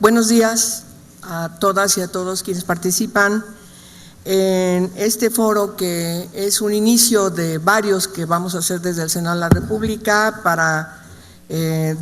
Buenos días a todas y a todos quienes participan en este foro, que es un inicio de varios que vamos a hacer desde el Senado de la República para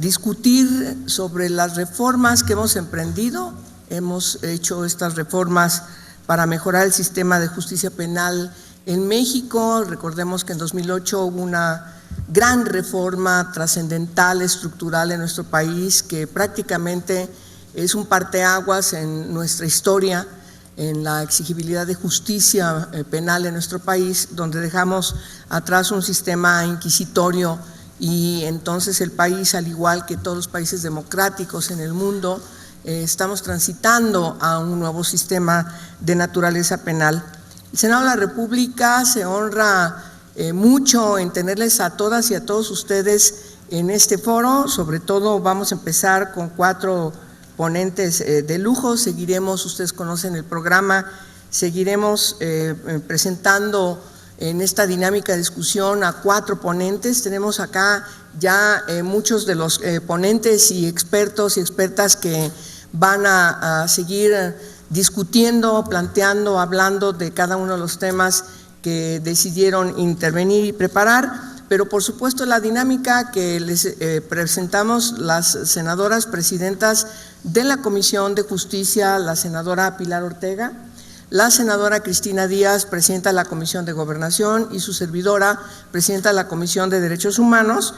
discutir sobre las reformas que hemos emprendido. Hemos hecho estas reformas para mejorar el sistema de justicia penal en México. Recordemos que en 2008 hubo una gran reforma trascendental, estructural en nuestro país, que prácticamente es un parteaguas en nuestra historia, en la exigibilidad de justicia penal en nuestro país, donde dejamos atrás un sistema inquisitorio y entonces el país, al igual que todos los países democráticos en el mundo, estamos transitando a un nuevo sistema de naturaleza penal. El Senado de la República se honra mucho en tenerles a todas y a todos ustedes en este foro. Sobre todo vamos a empezar con 4 ponentes de lujo. Seguiremos, ustedes conocen el programa, seguiremos presentando en esta dinámica de discusión a 4 ponentes. Tenemos acá ya muchos de los ponentes y expertos y expertas que van a seguir discutiendo, planteando, hablando de cada uno de los temas que decidieron intervenir y preparar. Pero por supuesto la dinámica que les presentamos las senadoras presidentas de la Comisión de Justicia, la senadora Pilar Ortega, la senadora Cristina Díaz, presidenta de la Comisión de Gobernación, y su servidora, presidenta de la Comisión de Derechos Humanos.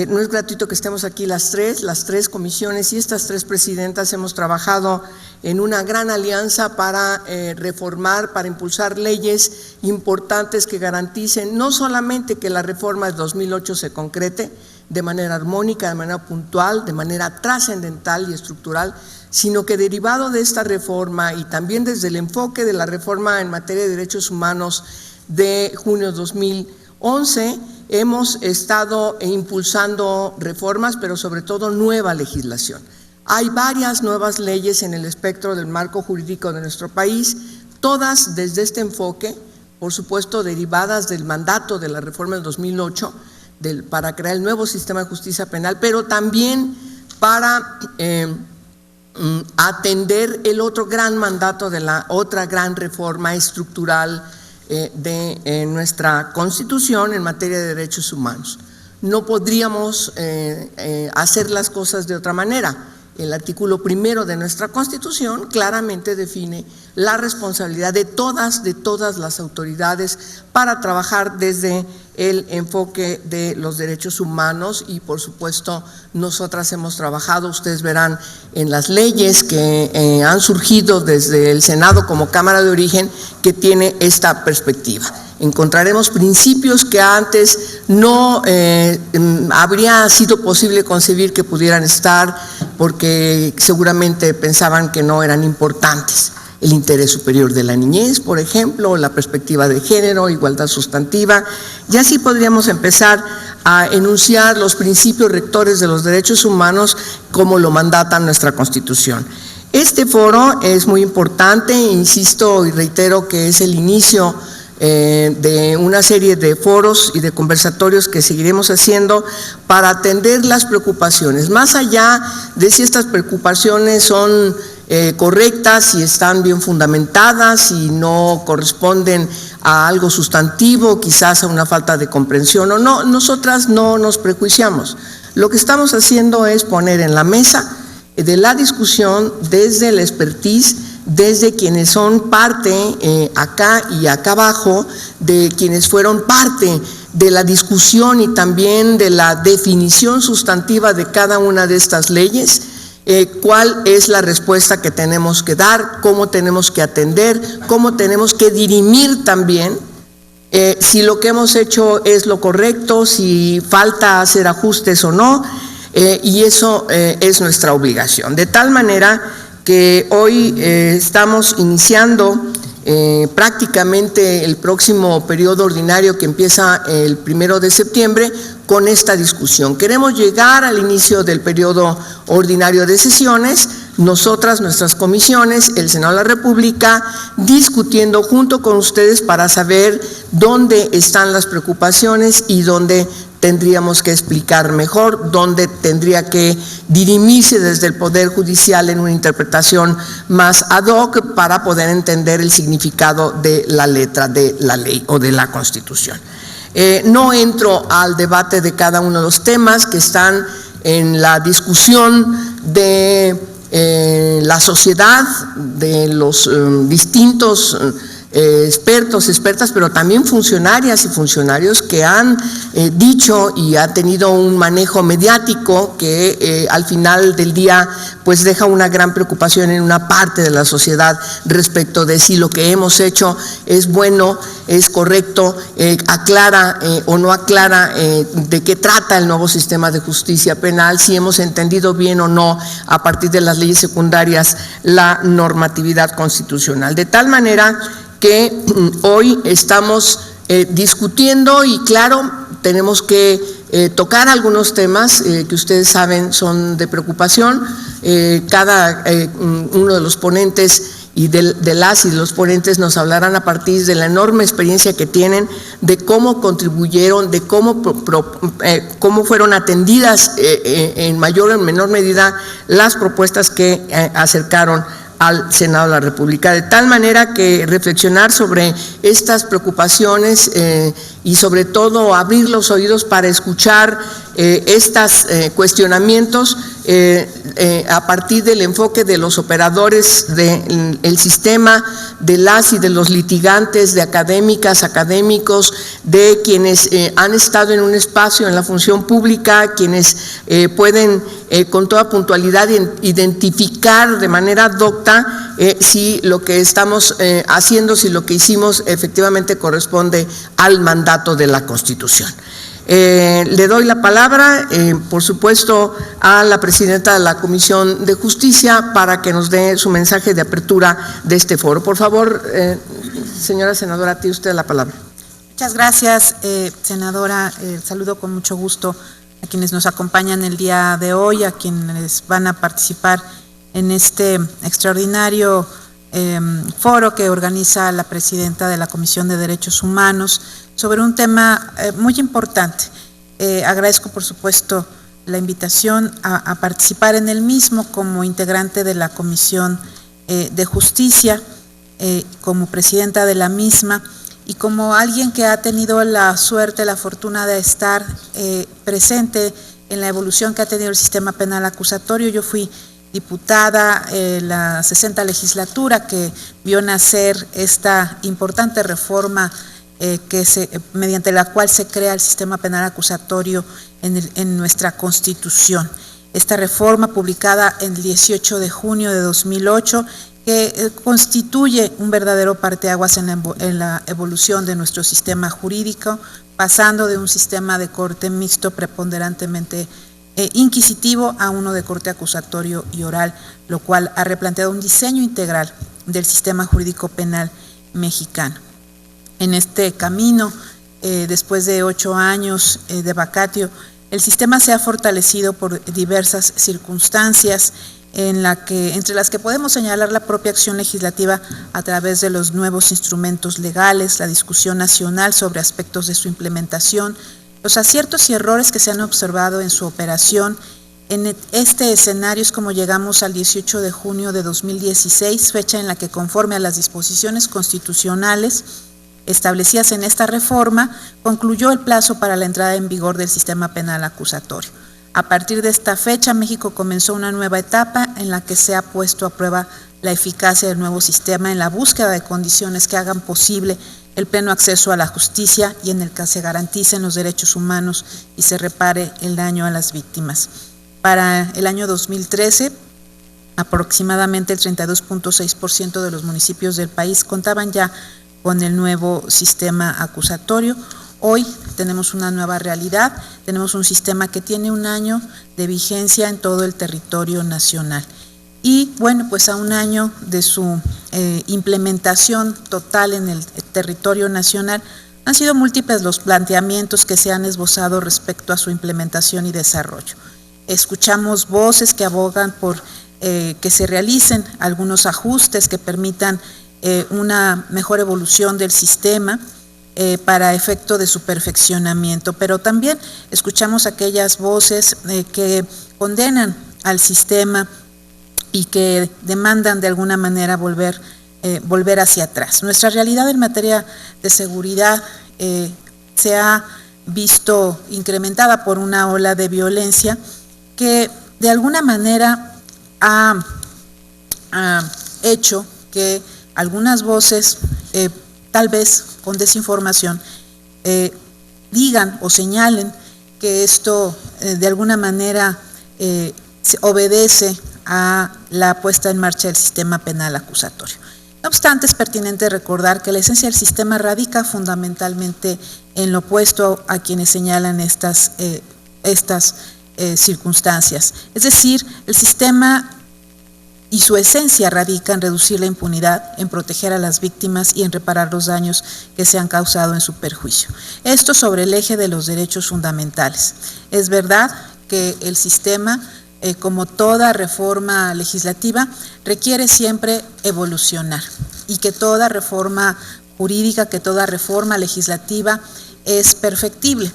No es gratuito que estemos aquí las tres comisiones, y estas 3 presidentas hemos trabajado en una gran alianza para reformar, para impulsar leyes importantes que garanticen no solamente que la reforma de 2008 se concrete de manera armónica, de manera puntual, de manera trascendental y estructural, sino que derivado de esta reforma y también desde el enfoque de la reforma en materia de derechos humanos de junio de 2011, hemos estado impulsando reformas, pero sobre todo nueva legislación. Hay varias nuevas leyes en el espectro del marco jurídico de nuestro país, todas desde este enfoque, por supuesto derivadas del mandato de la reforma del 2008, para crear el nuevo sistema de justicia penal, pero también para atender el otro gran mandato de la otra gran reforma estructural de nuestra Constitución en materia de derechos humanos. No podríamos hacer las cosas de otra manera. El artículo 1 de nuestra Constitución claramente define la responsabilidad de todas las autoridades para trabajar desde el enfoque de los derechos humanos, y por supuesto nosotras hemos trabajado, ustedes verán en las leyes que han surgido desde el Senado como Cámara de Origen, que tiene esta perspectiva. Encontraremos principios que antes no habría sido posible concebir que pudieran estar, porque seguramente pensaban que no eran importantes. El interés superior de la niñez, por ejemplo, la perspectiva de género, igualdad sustantiva, y así podríamos empezar a enunciar los principios rectores de los derechos humanos como lo mandata nuestra Constitución. Este foro es muy importante, insisto y reitero que es el inicio de una serie de foros y de conversatorios que seguiremos haciendo para atender las preocupaciones, más allá de si estas preocupaciones son correctas y están bien fundamentadas y no corresponden a algo sustantivo, quizás a una falta de comprensión o no. Nosotras no nos prejuiciamos. Lo que estamos haciendo es poner en la mesa de la discusión desde el expertise, desde quienes son parte acá y acá abajo, de quienes fueron parte de la discusión y también de la definición sustantiva de cada una de estas leyes. Cuál es la respuesta que tenemos que dar, cómo tenemos que atender, cómo tenemos que dirimir también, si lo que hemos hecho es lo correcto, si falta hacer ajustes o no, y eso es nuestra obligación. De tal manera que hoy estamos iniciando prácticamente el próximo periodo ordinario que empieza el 1 de septiembre con esta discusión. Queremos llegar al inicio del periodo ordinario de sesiones, nosotras, nuestras comisiones, el Senado de la República, discutiendo junto con ustedes para saber dónde están las preocupaciones y dónde tendríamos que explicar mejor, dónde tendría que dirimirse desde el Poder Judicial en una interpretación más ad hoc para poder entender el significado de la letra de la ley o de la Constitución. No entro al debate de cada uno de los temas que están en la discusión de la sociedad, de los distintos expertos, expertas, pero también funcionarias y funcionarios que han dicho y ha tenido un manejo mediático que al final del día pues deja una gran preocupación en una parte de la sociedad respecto de si lo que hemos hecho es bueno, es correcto, aclara o no aclara de qué trata el nuevo sistema de justicia penal, si hemos entendido bien o no a partir de las leyes secundarias la normatividad constitucional. De tal manera que hoy estamos discutiendo y claro, tenemos que tocar algunos temas que ustedes saben son de preocupación. Cada uno de los ponentes y de las y de los ponentes nos hablarán a partir de la enorme experiencia que tienen, de cómo contribuyeron, de cómo fueron atendidas en mayor o en menor medida las propuestas que acercaron al Senado de la República, de tal manera que reflexionar sobre estas preocupaciones y sobre todo abrir los oídos para escuchar estos cuestionamientos a partir del enfoque de los operadores del sistema, de las y de los litigantes, de académicas, académicos, de quienes han estado en un espacio en la función pública, quienes pueden con toda puntualidad identificar de manera docta si lo que estamos haciendo, si lo que hicimos efectivamente corresponde al mandato de la Constitución. Le doy la palabra, por supuesto, a la presidenta de la Comisión de Justicia para que nos dé su mensaje de apertura de este foro. Por favor, señora senadora, tiene usted la palabra. Muchas gracias, senadora. Saludo con mucho gusto a quienes nos acompañan el día de hoy, a quienes van a participar en este extraordinario foro que organiza la presidenta de la Comisión de Derechos Humanos sobre un tema muy importante. Agradezco, por supuesto, la invitación a participar en el mismo como integrante de la Comisión de Justicia, como presidenta de la misma y como alguien que ha tenido la suerte, la fortuna de estar presente en la evolución que ha tenido el sistema penal acusatorio. Yo fui diputada la 60 legislatura que vio nacer esta importante reforma mediante la cual se crea el sistema penal acusatorio en nuestra Constitución. Esta reforma, publicada el 18 de junio de 2008, que constituye un verdadero parteaguas en la evolución de nuestro sistema jurídico, pasando de un sistema de corte mixto preponderantemente inquisitivo a uno de corte acusatorio y oral, lo cual ha replanteado un diseño integral del sistema jurídico penal mexicano. En este camino, después de 8 años de vacatio, el sistema se ha fortalecido por diversas circunstancias, entre las que podemos señalar la propia acción legislativa a través de los nuevos instrumentos legales, la discusión nacional sobre aspectos de su implementación, los aciertos y errores que se han observado en su operación. En este escenario es como llegamos al 18 de junio de 2016, fecha en la que, conforme a las disposiciones constitucionales establecidas en esta reforma, concluyó el plazo para la entrada en vigor del sistema penal acusatorio. A partir de esta fecha, México comenzó una nueva etapa en la que se ha puesto a prueba la eficacia del nuevo sistema en la búsqueda de condiciones que hagan posible el pleno acceso a la justicia y en el que se garanticen los derechos humanos y se repare el daño a las víctimas. Para el año 2013, aproximadamente el 32.6% de los municipios del país contaban ya con el nuevo sistema acusatorio. Hoy tenemos una nueva realidad, tenemos un sistema que tiene 1 año de vigencia en todo el territorio nacional. Y bueno, pues a 1 año de su implementación total en el territorio nacional, han sido múltiples los planteamientos que se han esbozado respecto a su implementación y desarrollo. Escuchamos voces que abogan por que se realicen algunos ajustes que permitan una mejor evolución del sistema. para efecto de su perfeccionamiento, pero también escuchamos aquellas voces que condenan al sistema y que demandan de alguna manera volver hacia atrás. Nuestra realidad en materia de seguridad se ha visto incrementada por una ola de violencia que de alguna manera ha hecho que algunas voces, tal vez con desinformación, digan o señalen que esto de alguna manera obedece a la puesta en marcha del sistema penal acusatorio. No obstante, es pertinente recordar que la esencia del sistema radica fundamentalmente en lo opuesto a quienes señalan estas circunstancias. Es decir, el sistema y su esencia radica en reducir la impunidad, en proteger a las víctimas y en reparar los daños que se han causado en su perjuicio. Esto sobre el eje de los derechos fundamentales. Es verdad que el sistema, como toda reforma legislativa, requiere siempre evolucionar y que toda reforma jurídica, que toda reforma legislativa es perfectible,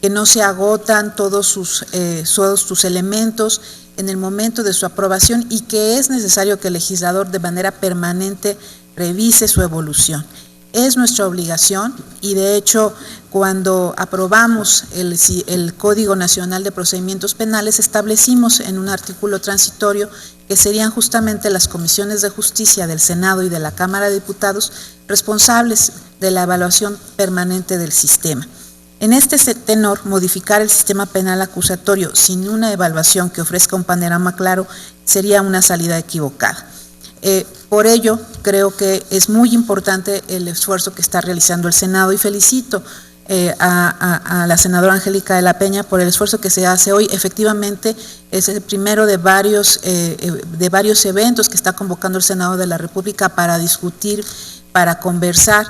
que no se agotan todos sus elementos en el momento de su aprobación y que es necesario que el legislador de manera permanente revise su evolución. Es nuestra obligación y de hecho cuando aprobamos el Código Nacional de Procedimientos Penales establecimos en un artículo transitorio que serían justamente las comisiones de justicia del Senado y de la Cámara de Diputados responsables de la evaluación permanente del sistema. En este tenor, modificar el sistema penal acusatorio sin una evaluación que ofrezca un panorama claro sería una salida equivocada. Por ello, creo que es muy importante el esfuerzo que está realizando el Senado y felicito a la senadora Angélica de la Peña por el esfuerzo que se hace hoy. Efectivamente, es el primero de varios eventos que está convocando el Senado de la República para discutir, para conversar,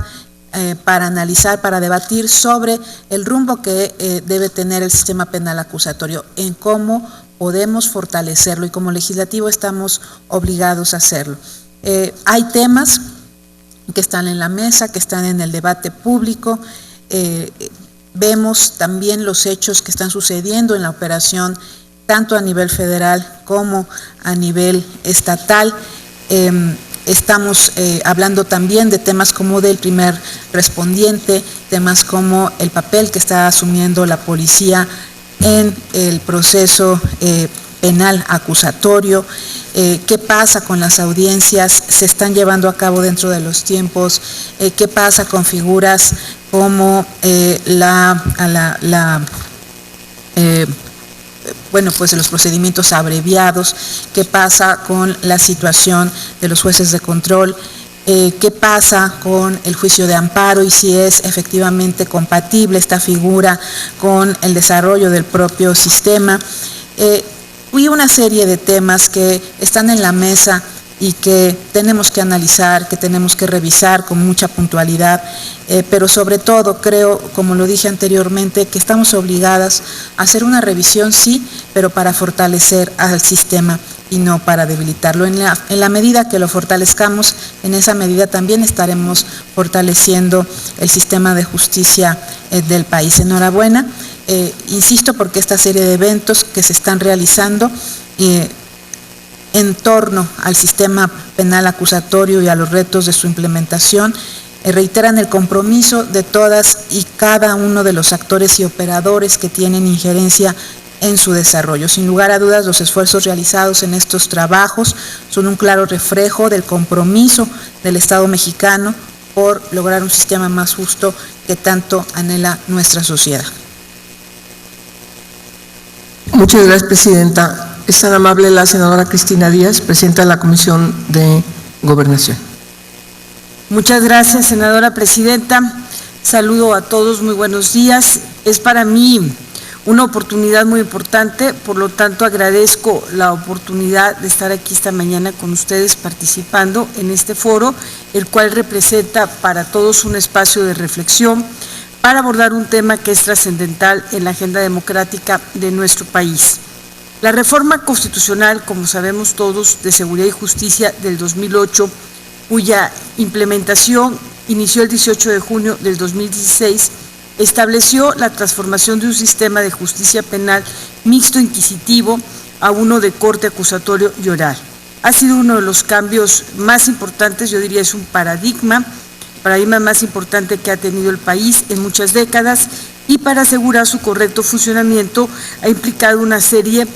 para analizar, para debatir sobre el rumbo que debe tener el sistema penal acusatorio, en cómo podemos fortalecerlo y como legislativo estamos obligados a hacerlo. Hay temas que están en la mesa, que están en el debate público, vemos también los hechos que están sucediendo en la operación tanto a nivel federal como a nivel estatal. Estamos hablando también de temas como del primer respondiente, temas como el papel que está asumiendo la policía en el proceso penal acusatorio, qué pasa con las audiencias, se están llevando a cabo dentro de los tiempos, qué pasa con figuras como los procedimientos abreviados, qué pasa con la situación de los jueces de control, qué pasa con el juicio de amparo y si es efectivamente compatible esta figura con el desarrollo del propio sistema. Y una serie de temas que están en la mesa y que tenemos que analizar, que tenemos que revisar con mucha puntualidad, pero sobre todo creo, como lo dije anteriormente, que estamos obligadas a hacer una revisión, sí, pero para fortalecer al sistema y no para debilitarlo. En la medida que lo fortalezcamos, en esa medida también estaremos fortaleciendo el sistema de justicia del país. Enhorabuena, insisto, porque esta serie de eventos que se están realizando en torno al sistema penal acusatorio y a los retos de su implementación, reiteran el compromiso de todas y cada uno de los actores y operadores que tienen injerencia en su desarrollo. Sin lugar a dudas, los esfuerzos realizados en estos trabajos son un claro reflejo del compromiso del Estado mexicano por lograr un sistema más justo que tanto anhela nuestra sociedad. Muchas gracias, Presidenta. Es tan amable la senadora Cristina Díaz, presidenta de la Comisión de Gobernación. Muchas gracias, senadora presidenta. Saludo a todos, muy buenos días. Es para mí una oportunidad muy importante, por lo tanto agradezco la oportunidad de estar aquí esta mañana con ustedes participando en este foro, el cual representa para todos un espacio de reflexión para abordar un tema que es trascendental en la agenda democrática de nuestro país. La reforma constitucional, como sabemos todos, de Seguridad y Justicia del 2008, cuya implementación inició el 18 de junio del 2016, estableció la transformación de un sistema de justicia penal mixto inquisitivo a uno de corte acusatorio y oral. Ha sido uno de los cambios más importantes, yo diría es un paradigma más importante que ha tenido el país en muchas décadas, y para asegurar su correcto funcionamiento ha implicado una serie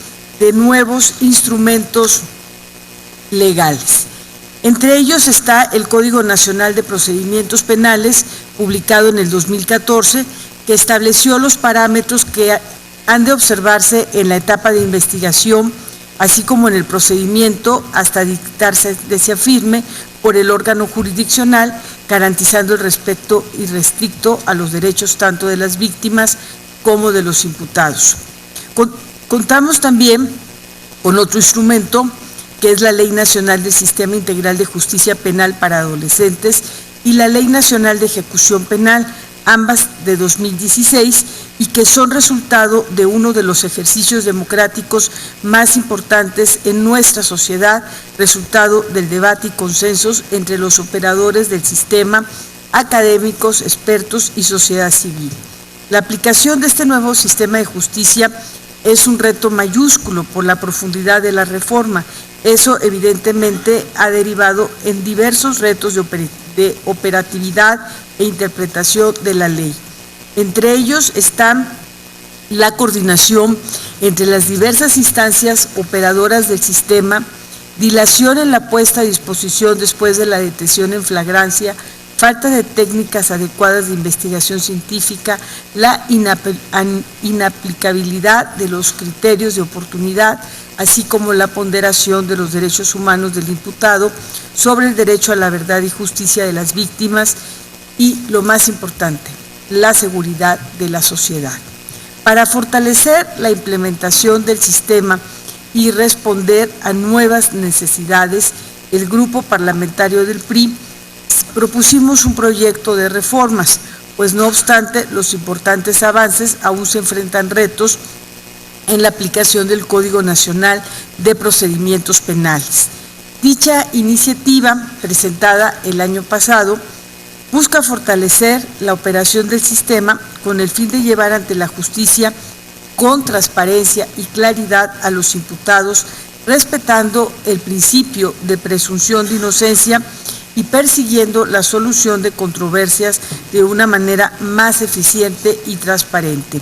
de nuevos instrumentos legales. Entre ellos está el Código Nacional de Procedimientos Penales, publicado en el 2014, que estableció los parámetros que han de observarse en la etapa de investigación, así como en el procedimiento hasta dictarse sentencia firme por el órgano jurisdiccional, garantizando el respeto irrestricto a los derechos tanto de las víctimas como de los imputados. Contamos también con otro instrumento, que es la Ley Nacional del Sistema Integral de Justicia Penal para Adolescentes y la Ley Nacional de Ejecución Penal, ambas de 2016, y que son resultado de uno de los ejercicios democráticos más importantes en nuestra sociedad, resultado del debate y consensos entre los operadores del sistema, académicos, expertos y sociedad civil. La aplicación de este nuevo sistema de justicia es un reto mayúsculo por la profundidad de la reforma. Eso evidentemente ha derivado en diversos retos de operatividad e interpretación de la ley. Entre ellos están la coordinación entre las diversas instancias operadoras del sistema, dilación en la puesta a disposición después de la detención en flagrancia, falta de técnicas adecuadas de investigación científica, la inaplicabilidad de los criterios de oportunidad, así como la ponderación de los derechos humanos del imputado sobre el derecho a la verdad y justicia de las víctimas y, lo más importante, la seguridad de la sociedad. Para fortalecer la implementación del sistema y responder a nuevas necesidades, el Grupo Parlamentario del PRI propusimos un proyecto de reformas, pues no obstante los importantes avances aún se enfrentan retos en la aplicación del Código Nacional de Procedimientos Penales. Dicha iniciativa, presentada el año pasado, busca fortalecer la operación del sistema con el fin de llevar ante la justicia con transparencia y claridad a los imputados, respetando el principio de presunción de inocencia y persiguiendo la solución de controversias de una manera más eficiente y transparente.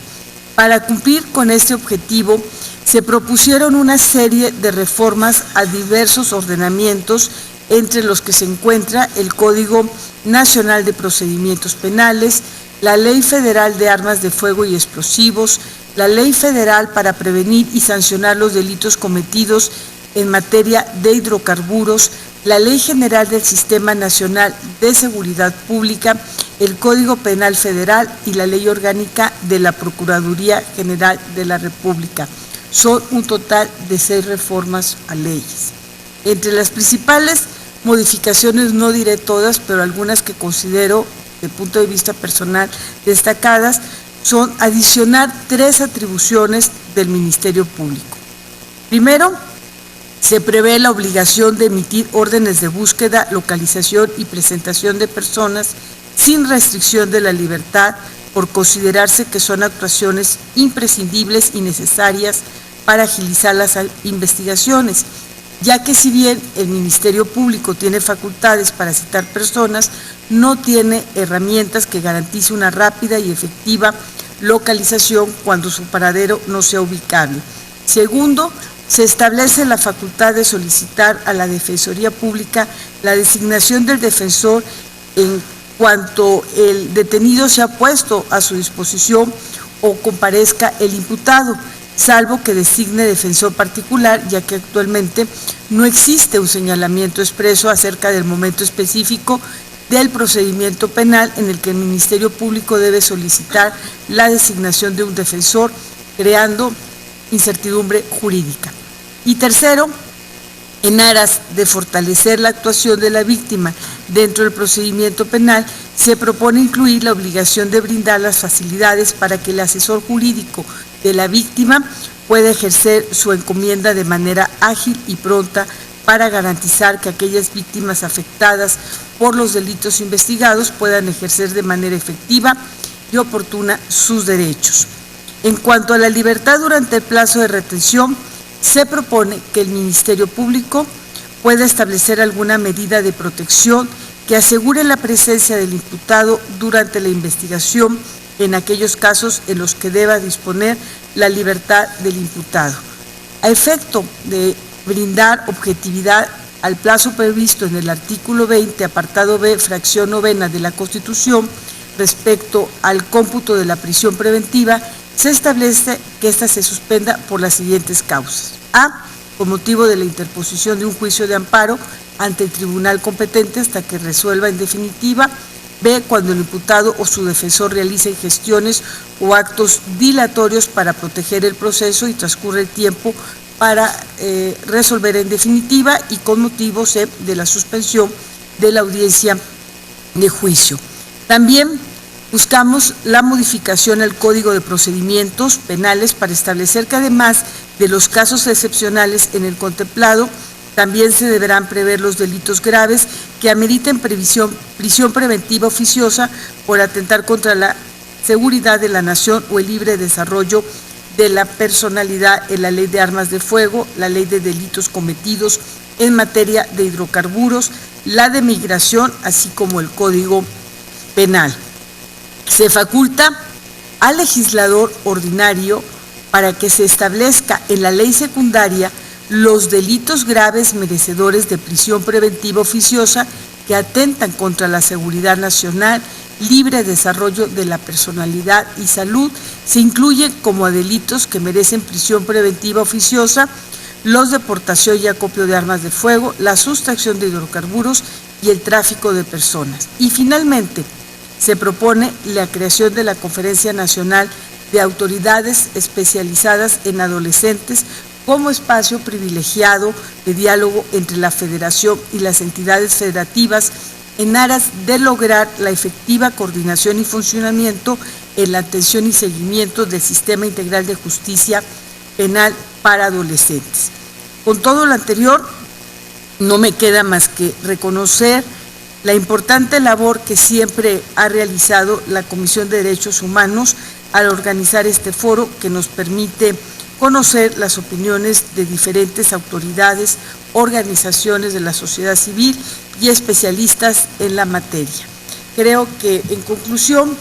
Para cumplir con este objetivo, se propusieron una serie de reformas a diversos ordenamientos, entre los que se encuentra el Código Nacional de Procedimientos Penales, la Ley Federal de Armas de Fuego y Explosivos, la Ley Federal para prevenir y sancionar los delitos cometidos en materia de hidrocarburos, la Ley General del Sistema Nacional de Seguridad Pública, el Código Penal Federal y la Ley Orgánica de la Procuraduría General de la República. Son un total de 6 reformas a leyes. Entre las principales modificaciones, no diré todas, pero algunas que considero, de punto de vista personal, destacadas, son adicionar 3 atribuciones del Ministerio Público. Primero, se prevé la obligación de emitir órdenes de búsqueda, localización y presentación de personas sin restricción de la libertad por considerarse que son actuaciones imprescindibles y necesarias para agilizar las investigaciones, ya que si bien el Ministerio Público tiene facultades para citar personas, no tiene herramientas que garantice una rápida y efectiva localización cuando su paradero no sea ubicable. Segundo, se establece la facultad de solicitar a la Defensoría Pública la designación del defensor en cuanto el detenido sea puesto a su disposición o comparezca el imputado, salvo que designe defensor particular, ya que actualmente no existe un señalamiento expreso acerca del momento específico del procedimiento penal en el que el Ministerio Público debe solicitar la designación de un defensor, creando incertidumbre jurídica. Y tercero, en aras de fortalecer la actuación de la víctima dentro del procedimiento penal, se propone incluir la obligación de brindar las facilidades para que el asesor jurídico de la víctima pueda ejercer su encomienda de manera ágil y pronta para garantizar que aquellas víctimas afectadas por los delitos investigados puedan ejercer de manera efectiva y oportuna sus derechos. En cuanto a la libertad durante el plazo de retención, se propone que el Ministerio Público pueda establecer alguna medida de protección que asegure la presencia del imputado durante la investigación en aquellos casos en los que deba disponer la libertad del imputado. A efecto de brindar objetividad al plazo previsto en el artículo 20, apartado B, fracción 9 de la Constitución, respecto al cómputo de la prisión preventiva, se establece que ésta se suspenda por las siguientes causas. A, con motivo de la interposición de un juicio de amparo ante el tribunal competente hasta que resuelva en definitiva. B, cuando el imputado o su defensor realicen gestiones o actos dilatorios para proteger el proceso y transcurre el tiempo para resolver en definitiva, y con motivo C, de la suspensión de la audiencia de juicio. También buscamos la modificación al Código de Procedimientos Penales para establecer que además de los casos excepcionales en el contemplado, también se deberán prever los delitos graves que ameriten prisión preventiva oficiosa por atentar contra la seguridad de la nación o el libre desarrollo de la personalidad en la Ley de Armas de Fuego, la Ley de Delitos Cometidos en materia de hidrocarburos, la de migración, así como el Código Penal. Se faculta al legislador ordinario para que se establezca en la ley secundaria los delitos graves merecedores de prisión preventiva oficiosa que atentan contra la seguridad nacional, libre desarrollo de la personalidad y salud. Se incluyen como delitos que merecen prisión preventiva oficiosa los de portación y acopio de armas de fuego, la sustracción de hidrocarburos y el tráfico de personas. Y finalmente, se propone la creación de la Conferencia Nacional de Autoridades Especializadas en Adolescentes como espacio privilegiado de diálogo entre la Federación y las entidades federativas en aras de lograr la efectiva coordinación y funcionamiento en la atención y seguimiento del Sistema Integral de Justicia Penal para adolescentes. Con todo lo anterior, no me queda más que reconocer la importante labor que siempre ha realizado la Comisión de Derechos Humanos al organizar este foro que nos permite conocer las opiniones de diferentes autoridades, organizaciones de la sociedad civil y especialistas en la materia. Creo que, en conclusión,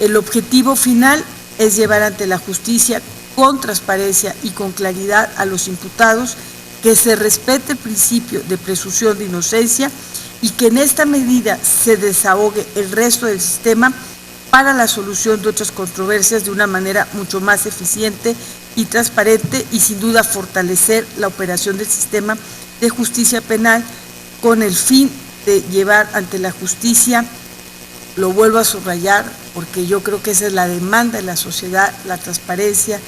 el objetivo final es llevar ante la justicia con transparencia y con claridad a los imputados, que se respete el principio de presunción de inocencia y que en esta medida se desahogue el resto del sistema para la solución de otras controversias de una manera mucho más eficiente y transparente, y sin duda fortalecer la operación del sistema de justicia penal con el fin de llevar ante la justicia, lo vuelvo a subrayar porque yo creo que esa es la demanda de la sociedad, la transparencia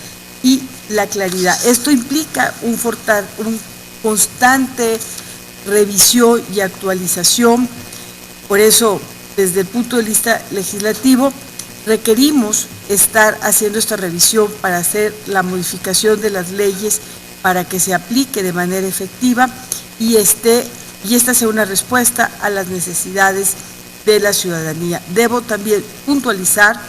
y la claridad. Esto implica un constante revisión y actualización. Por eso, desde el punto de vista legislativo, requerimos estar haciendo esta revisión para hacer la modificación de las leyes para que se aplique de manera efectiva y esta sea una respuesta a las necesidades de la ciudadanía. Debo también puntualizar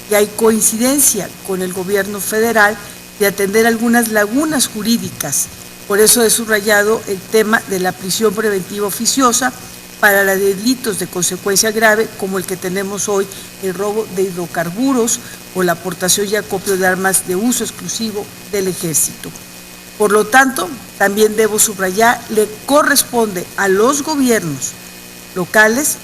que hay coincidencia con el gobierno federal de atender algunas lagunas jurídicas. Por eso he subrayado el tema de la prisión preventiva oficiosa para los delitos de consecuencia grave, como el que tenemos hoy, el robo de hidrocarburos o la aportación y acopio de armas de uso exclusivo del Ejército. Por lo tanto, también debo subrayar, le corresponde a los gobiernos locales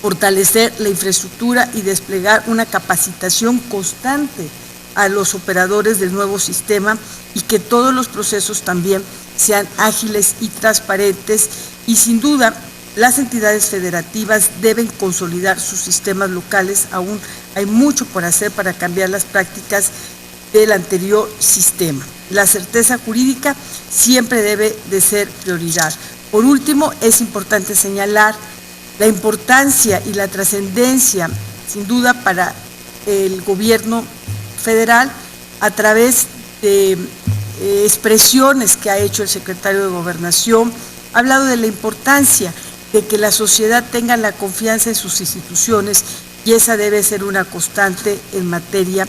fortalecer la infraestructura y desplegar una capacitación constante a los operadores del nuevo sistema y que todos los procesos también sean ágiles y transparentes, y sin duda las entidades federativas deben consolidar sus sistemas locales. Aún hay mucho por hacer para cambiar las prácticas del anterior sistema. La certeza jurídica siempre debe de ser prioridad. Por último, es importante señalar la importancia y la trascendencia, sin duda, para el gobierno federal a través de expresiones que ha hecho el secretario de Gobernación. Ha hablado de la importancia de que la sociedad tenga la confianza en sus instituciones, y esa debe ser una constante en materia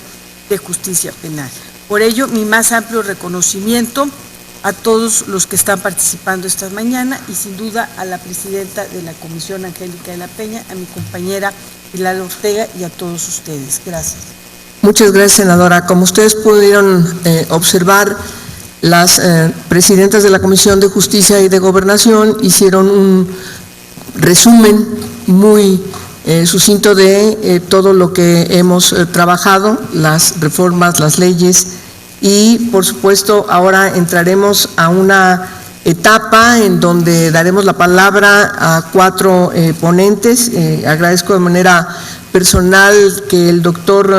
de justicia penal. Por ello, mi más amplio reconocimiento a todos los que están participando esta mañana y sin duda a la presidenta de la Comisión, Angélica de la Peña, a mi compañera Pilar Ortega y a todos ustedes. Gracias. Muchas gracias, senadora. Como ustedes pudieron observar, las presidentas de la Comisión de Justicia y de Gobernación hicieron un resumen muy sucinto de todo lo que hemos trabajado, las reformas, las leyes, y por supuesto ahora entraremos a una etapa en donde daremos la palabra a 4 ponentes. Agradezco de manera personal que el doctor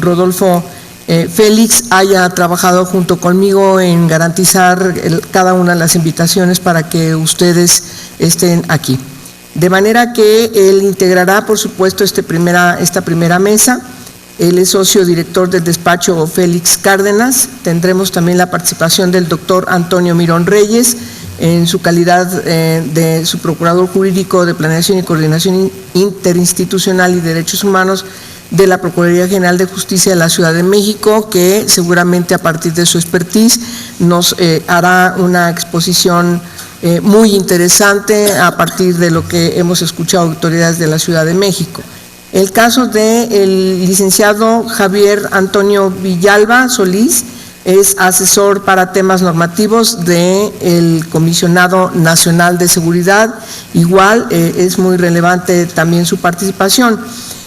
Rodolfo Félix haya trabajado junto conmigo en garantizar cada una de las invitaciones para que ustedes estén aquí. De manera que él integrará, por supuesto, esta primera mesa. Él es socio director del despacho Félix Cárdenas. Tendremos también la participación del doctor Antonio Mirón Reyes, en su calidad de su procurador jurídico de Planeación y Coordinación Interinstitucional y Derechos Humanos de la Procuraduría General de Justicia de la Ciudad de México, que seguramente a partir de su expertise nos hará una exposición muy interesante a partir de lo que hemos escuchado autoridades de la Ciudad de México. El caso del licenciado Javier Antonio Villalba Solís es asesor para temas normativos del Comisionado Nacional de Seguridad. Igual es muy relevante también su participación,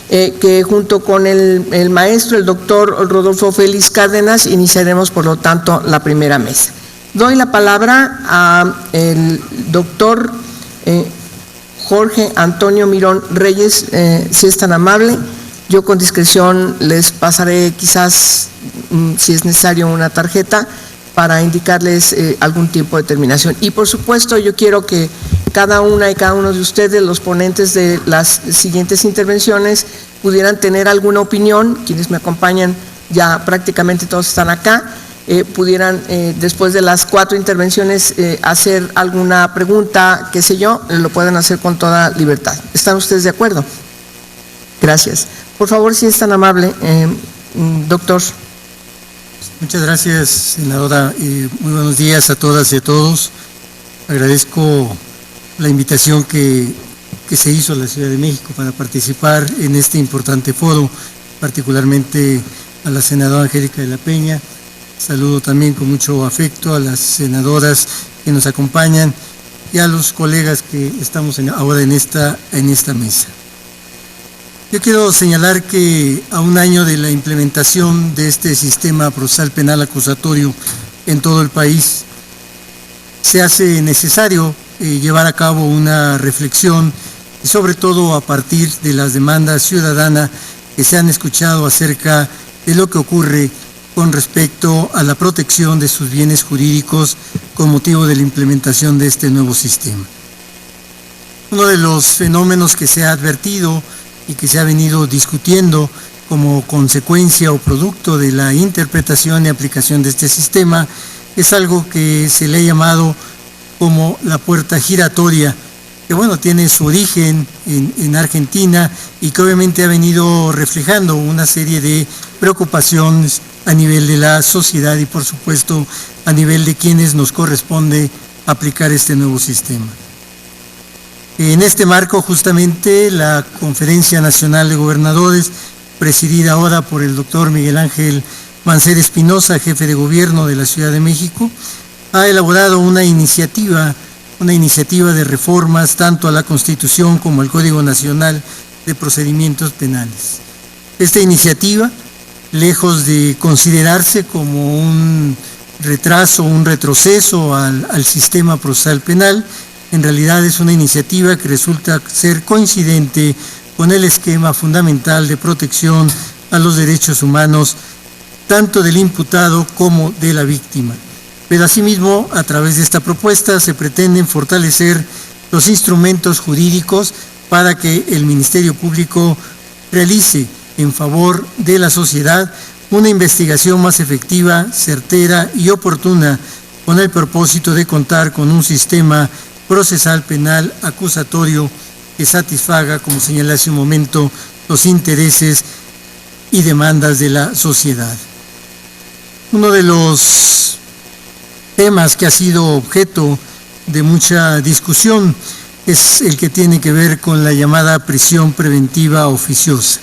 que junto con el maestro, el doctor Rodolfo Félix Cárdenas, iniciaremos por lo tanto la primera mesa. Doy la palabra al doctor Jorge Antonio Mirón Reyes, si es tan amable. Yo con discreción les pasaré quizás, si es necesario, una tarjeta para indicarles algún tiempo de terminación. Y por supuesto yo quiero que cada una y cada uno de ustedes, los ponentes de las siguientes intervenciones, pudieran tener alguna opinión. Quienes me acompañan ya prácticamente todos están acá. Pudieran después de las 4 intervenciones hacer alguna pregunta, qué sé yo, lo pueden hacer con toda libertad. ¿Están ustedes de acuerdo? Gracias. Por favor, si es tan amable, doctor. Muchas gracias, senadora, y muy buenos días a todas y a todos. Agradezco la invitación que se hizo a la Ciudad de México para participar en este importante foro, particularmente a la senadora Angélica de la Peña. Saludo también con mucho afecto a las senadoras que nos acompañan y a los colegas que estamos ahora en esta mesa. Yo quiero señalar que a un año de la implementación de este sistema procesal penal acusatorio en todo el país, se hace necesario llevar a cabo una reflexión y sobre todo a partir de las demandas ciudadanas que se han escuchado acerca de lo que ocurre con respecto a la protección de sus bienes jurídicos con motivo de la implementación de este nuevo sistema. Uno de los fenómenos que se ha advertido y que se ha venido discutiendo como consecuencia o producto de la interpretación y aplicación de este sistema es algo que se le ha llamado como la puerta giratoria, que bueno, tiene su origen en Argentina y que obviamente ha venido reflejando una serie de preocupaciones a nivel de la sociedad y por supuesto a nivel de quienes nos corresponde aplicar este nuevo sistema. En este marco justamente la Conferencia Nacional de Gobernadores, presidida ahora por el doctor Miguel Ángel Mancera Espinosa, jefe de gobierno de la Ciudad de México, ha elaborado una iniciativa de reformas tanto a la Constitución como al Código Nacional de Procedimientos Penales. Esta iniciativa, lejos de considerarse como un retraso, un retroceso al sistema procesal penal, en realidad es una iniciativa que resulta ser coincidente con el esquema fundamental de protección a los derechos humanos, tanto del imputado como de la víctima. Pero asimismo, a través de esta propuesta se pretenden fortalecer los instrumentos jurídicos para que el Ministerio Público realice en favor de la sociedad una investigación más efectiva, certera y oportuna, con el propósito de contar con un sistema procesal penal acusatorio que satisfaga, como señalé hace un momento, los intereses y demandas de la sociedad. Uno de los temas que ha sido objeto de mucha discusión es el que tiene que ver con la llamada prisión preventiva oficiosa.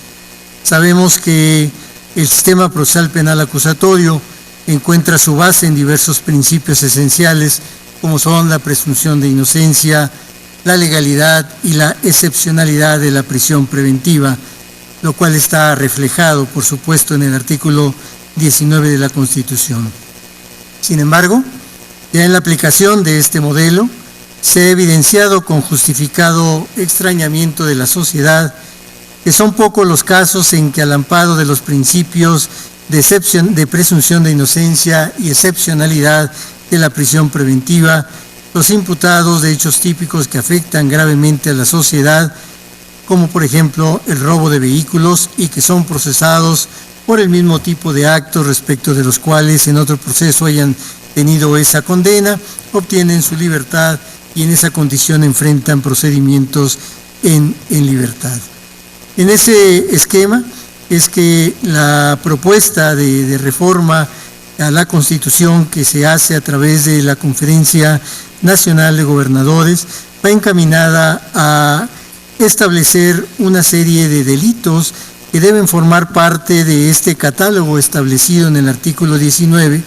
Sabemos que el sistema procesal penal acusatorio encuentra su base en diversos principios esenciales, como son la presunción de inocencia, la legalidad y la excepcionalidad de la prisión preventiva, lo cual está reflejado, por supuesto, en el artículo 19 de la Constitución. Sin embargo, ya en la aplicación de este modelo, se ha evidenciado con justificado extrañamiento de la sociedad que son pocos los casos en que al amparo de los principios de presunción de inocencia y excepcionalidad de la prisión preventiva, los imputados de hechos típicos que afectan gravemente a la sociedad, como por ejemplo el robo de vehículos y que son procesados por el mismo tipo de actos respecto de los cuales en otro proceso hayan tenido esa condena, obtienen su libertad y en esa condición enfrentan procedimientos en libertad. En ese esquema es que la propuesta de reforma a la Constitución que se hace a través de la Conferencia Nacional de Gobernadores va encaminada a establecer una serie de delitos que deben formar parte de este catálogo establecido en el artículo 19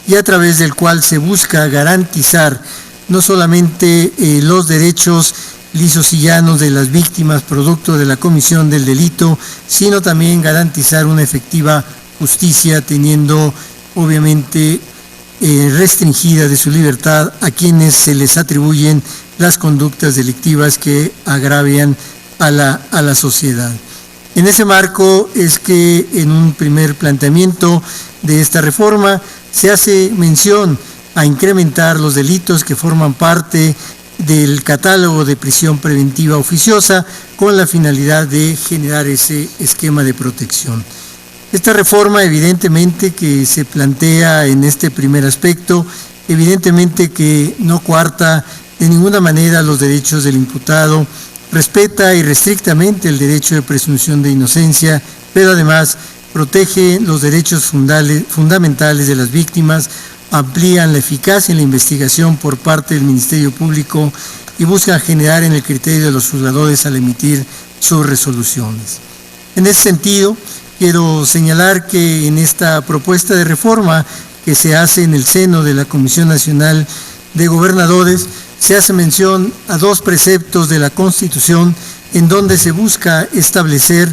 y a través del cual se busca garantizar no solamente los derechos lisos y llanos de las víctimas producto de la comisión del delito, sino también garantizar una efectiva justicia, teniendo obviamente restringida de su libertad a quienes se les atribuyen las conductas delictivas que agravian a la sociedad. En ese marco es que en un primer planteamiento de esta reforma se hace mención a incrementar los delitos que forman parte del catálogo de prisión preventiva oficiosa con la finalidad de generar ese esquema de protección. Esta reforma evidentemente que se plantea en este primer aspecto, evidentemente que no coarta de ninguna manera los derechos del imputado, respeta irrestrictamente el derecho de presunción de inocencia, pero además protege los derechos fundamentales de las víctimas, amplían la eficacia en la investigación por parte del Ministerio Público y buscan generar en el criterio de los juzgadores al emitir sus resoluciones. En ese sentido, quiero señalar que en esta propuesta de reforma que se hace en el seno de la Comisión Nacional de Gobernadores, se hace mención a dos preceptos de la Constitución en donde se busca establecer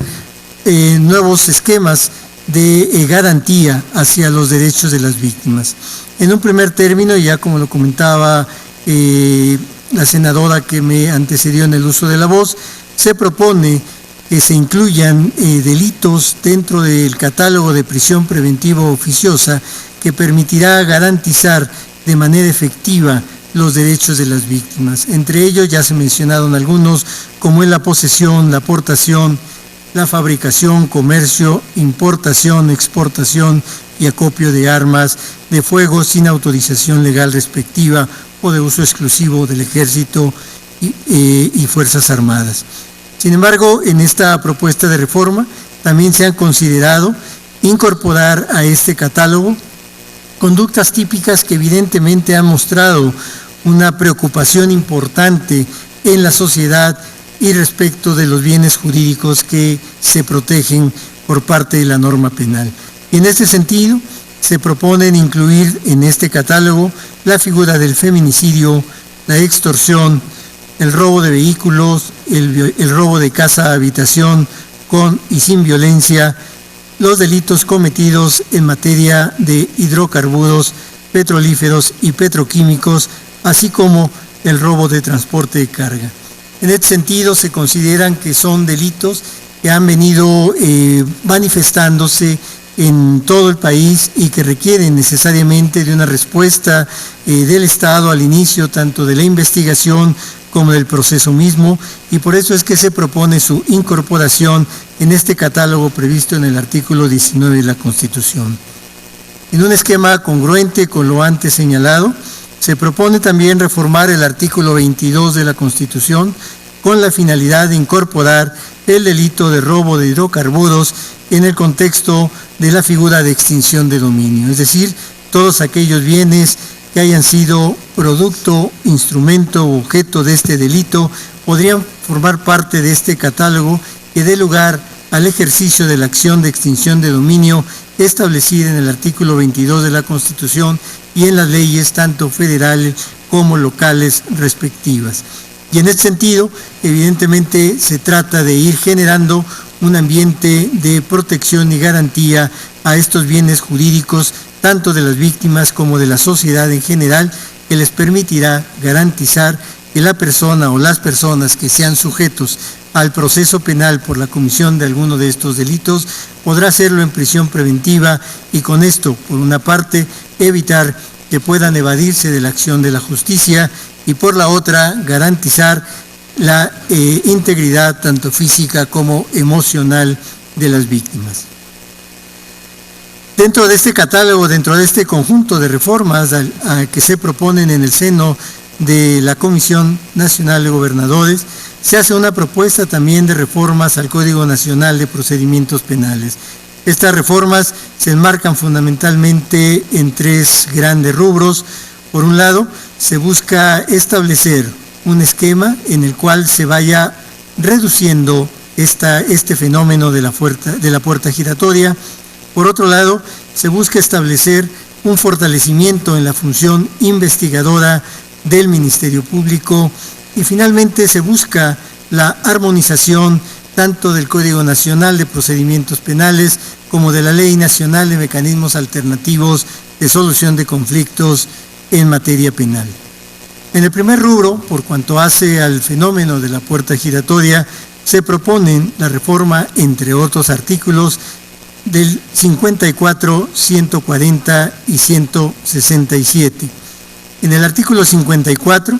nuevos esquemas de garantía hacia los derechos de las víctimas. En un primer término, ya como lo comentaba la senadora que me antecedió en el uso de la voz, se propone que se incluyan delitos dentro del catálogo de prisión preventiva oficiosa que permitirá garantizar de manera efectiva los derechos de las víctimas. Entre ellos ya se mencionaron algunos, como es la posesión, la aportación, la fabricación, comercio, importación, exportación y acopio de armas de fuego sin autorización legal respectiva o de uso exclusivo del Ejército y Fuerzas Armadas. Sin embargo, en esta propuesta de reforma también se han considerado incorporar a este catálogo conductas típicas que evidentemente han mostrado una preocupación importante en la sociedad y respecto de los bienes jurídicos que se protegen por parte de la norma penal. Y en este sentido, se proponen incluir en este catálogo la figura del feminicidio, la extorsión, el robo de vehículos, el robo de casa, habitación, con y sin violencia, los delitos cometidos en materia de hidrocarburos, petrolíferos y petroquímicos, así como el robo de transporte de carga. En este sentido, se consideran que son delitos que han venido manifestándose en todo el país y que requieren necesariamente de una respuesta del Estado al inicio tanto de la investigación como del proceso mismo, y por eso es que se propone su incorporación en este catálogo previsto en el artículo 19 de la Constitución. En un esquema congruente con lo antes señalado, se propone también reformar el artículo 22 de la Constitución con la finalidad de incorporar el delito de robo de hidrocarburos en el contexto de la figura de extinción de dominio, es decir, todos aquellos bienes que hayan sido producto, instrumento o objeto de este delito podrían formar parte de este catálogo que dé lugar al ejercicio de la acción de extinción de dominio establecida en el artículo 22 de la Constitución y en las leyes tanto federales como locales respectivas. Y en este sentido, evidentemente, se trata de ir generando un ambiente de protección y garantía a estos bienes jurídicos, tanto de las víctimas como de la sociedad en general, que les permitirá garantizar que la persona o las personas que sean sujetos al proceso penal por la comisión de alguno de estos delitos podrá hacerlo en prisión preventiva y con esto, por una parte, evitar que puedan evadirse de la acción de la justicia y por la otra, garantizar la integridad tanto física como emocional de las víctimas. Dentro de este catálogo, dentro de este conjunto de reformas que se proponen en el seno de la Comisión Nacional de Gobernadores, se hace una propuesta también de reformas al Código Nacional de Procedimientos Penales. Estas reformas se enmarcan fundamentalmente en tres grandes rubros. Por un lado, se busca establecer un esquema en el cual se vaya reduciendo este fenómeno de la puerta giratoria. Por otro lado, se busca establecer un fortalecimiento en la función investigadora del Ministerio Público y finalmente se busca la armonización tanto del Código Nacional de Procedimientos Penales como de la Ley Nacional de Mecanismos Alternativos de Solución de Conflictos en materia penal. En el primer rubro, por cuanto hace al fenómeno de la puerta giratoria, se proponen la reforma, entre otros artículos, del 54, 140 y 167. En el artículo 54,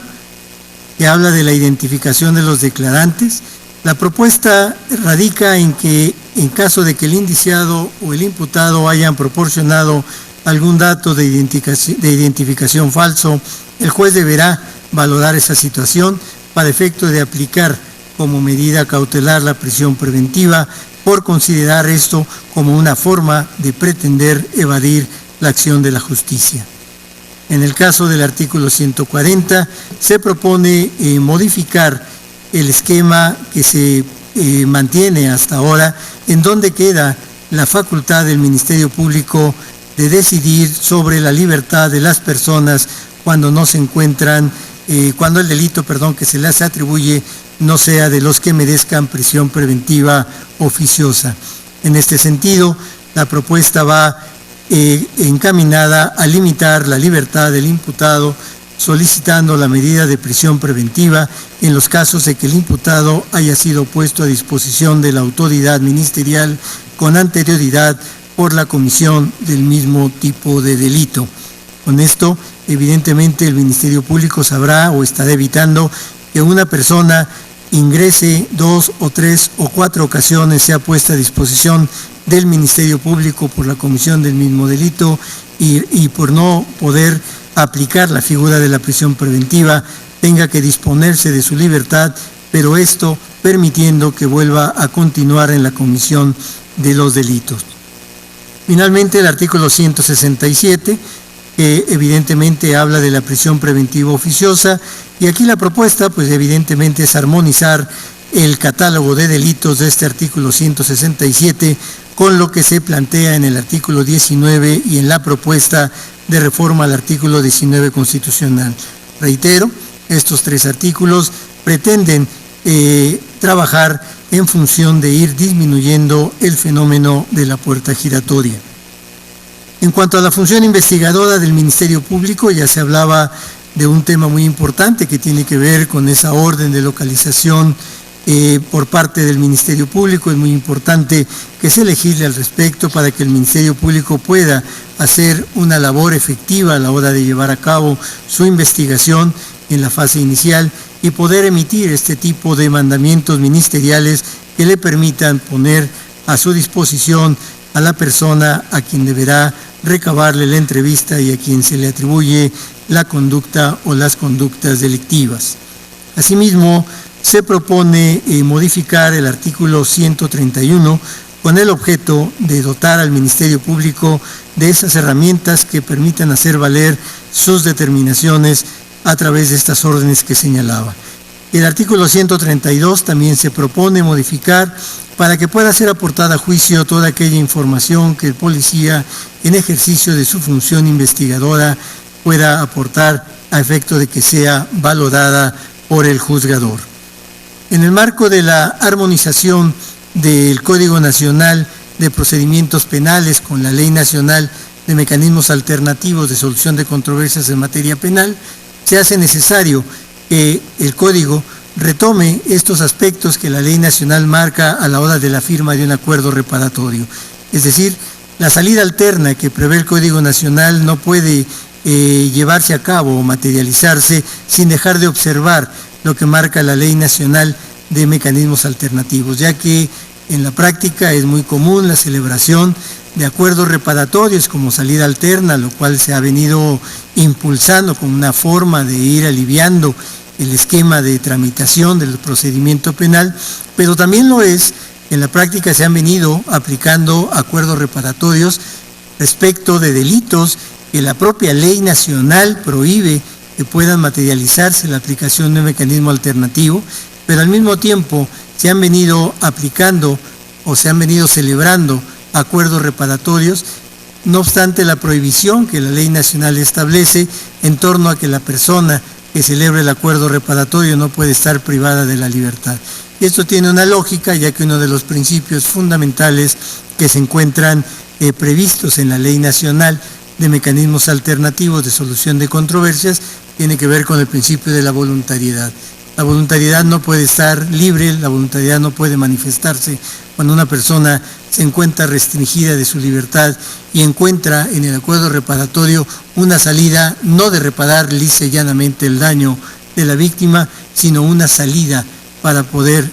que habla de la identificación de los declarantes, la propuesta radica en que, en caso de que el indiciado o el imputado hayan proporcionado algún dato de identificación falso, el juez deberá valorar esa situación para efecto de aplicar como medida cautelar la prisión preventiva por considerar esto como una forma de pretender evadir la acción de la justicia. En el caso del artículo 140, se propone modificar el esquema que se mantiene hasta ahora, en donde queda la facultad del Ministerio Público de decidir sobre la libertad de las personas cuando no se encuentran, cuando el delito, que se les atribuye no sea de los que merezcan prisión preventiva oficiosa. En este sentido, la propuesta va encaminada a limitar la libertad del imputado, solicitando la medida de prisión preventiva en los casos de que el imputado haya sido puesto a disposición de la autoridad ministerial con anterioridad por la comisión del mismo tipo de delito. Con esto, evidentemente, el Ministerio Público sabrá o estará evitando que una persona ingrese 2 o 3 o 4 ocasiones, sea puesta a disposición del Ministerio Público por la comisión del mismo delito y por no poder aplicar la figura de la prisión preventiva, tenga que disponerse de su libertad, pero esto permitiendo que vuelva a continuar en la comisión de los delitos. Finalmente, el artículo 167, que evidentemente habla de la prisión preventiva oficiosa, y aquí la propuesta, pues evidentemente es armonizar el catálogo de delitos de este artículo 167 con lo que se plantea en el artículo 19 y en la propuesta de reforma al artículo 19 constitucional. Reitero, estos tres artículos pretenden trabajar en función de ir disminuyendo el fenómeno de la puerta giratoria. En cuanto a la función investigadora del Ministerio Público, ya se hablaba de un tema muy importante que tiene que ver con esa orden de localización por parte del Ministerio Público. Es muy importante que se legisle al respecto para que el Ministerio Público pueda hacer una labor efectiva a la hora de llevar a cabo su investigación en la fase inicial y poder emitir este tipo de mandamientos ministeriales que le permitan poner a su disposición a la persona a quien deberá recabarle la entrevista y a quien se le atribuye la conducta o las conductas delictivas. Asimismo, se propone modificar el artículo 131 con el objeto de dotar al Ministerio Público de esas herramientas que permitan hacer valer sus determinaciones a través de estas órdenes que señalaba. El artículo 132 también se propone modificar para que pueda ser aportada a juicio toda aquella información que el policía, en ejercicio de su función investigadora, pueda aportar a efecto de que sea valorada por el juzgador. En el marco de la armonización del Código Nacional de Procedimientos Penales con la Ley Nacional de Mecanismos Alternativos de Solución de Controversias en materia penal, se hace necesario que el Código retome estos aspectos que la Ley Nacional marca a la hora de la firma de un acuerdo reparatorio. Es decir, la salida alterna que prevé el Código Nacional no puede llevarse a cabo o materializarse sin dejar de observar lo que marca la Ley Nacional de Mecanismos Alternativos, ya que en la práctica es muy común la celebración de acuerdos reparatorios como salida alterna, lo cual se ha venido impulsando como una forma de ir aliviando el esquema de tramitación del procedimiento penal, pero también lo es, en la práctica se han venido aplicando acuerdos reparatorios respecto de delitos que la propia ley nacional prohíbe que puedan materializarse la aplicación de un mecanismo alternativo, pero al mismo tiempo se han venido aplicando o se han venido celebrando acuerdos reparatorios, no obstante la prohibición que la ley nacional establece en torno a que la persona que celebre el acuerdo reparatorio no puede estar privada de la libertad. Y esto tiene una lógica, ya que uno de los principios fundamentales que se encuentran previstos en la Ley Nacional de Mecanismos Alternativos de Solución de Controversias tiene que ver con el principio de la voluntariedad. La voluntariedad no puede estar libre, la voluntariedad no puede manifestarse cuando una persona se encuentra restringida de su libertad y encuentra en el acuerdo reparatorio una salida no de reparar lisa y llanamente el daño de la víctima, sino una salida para poder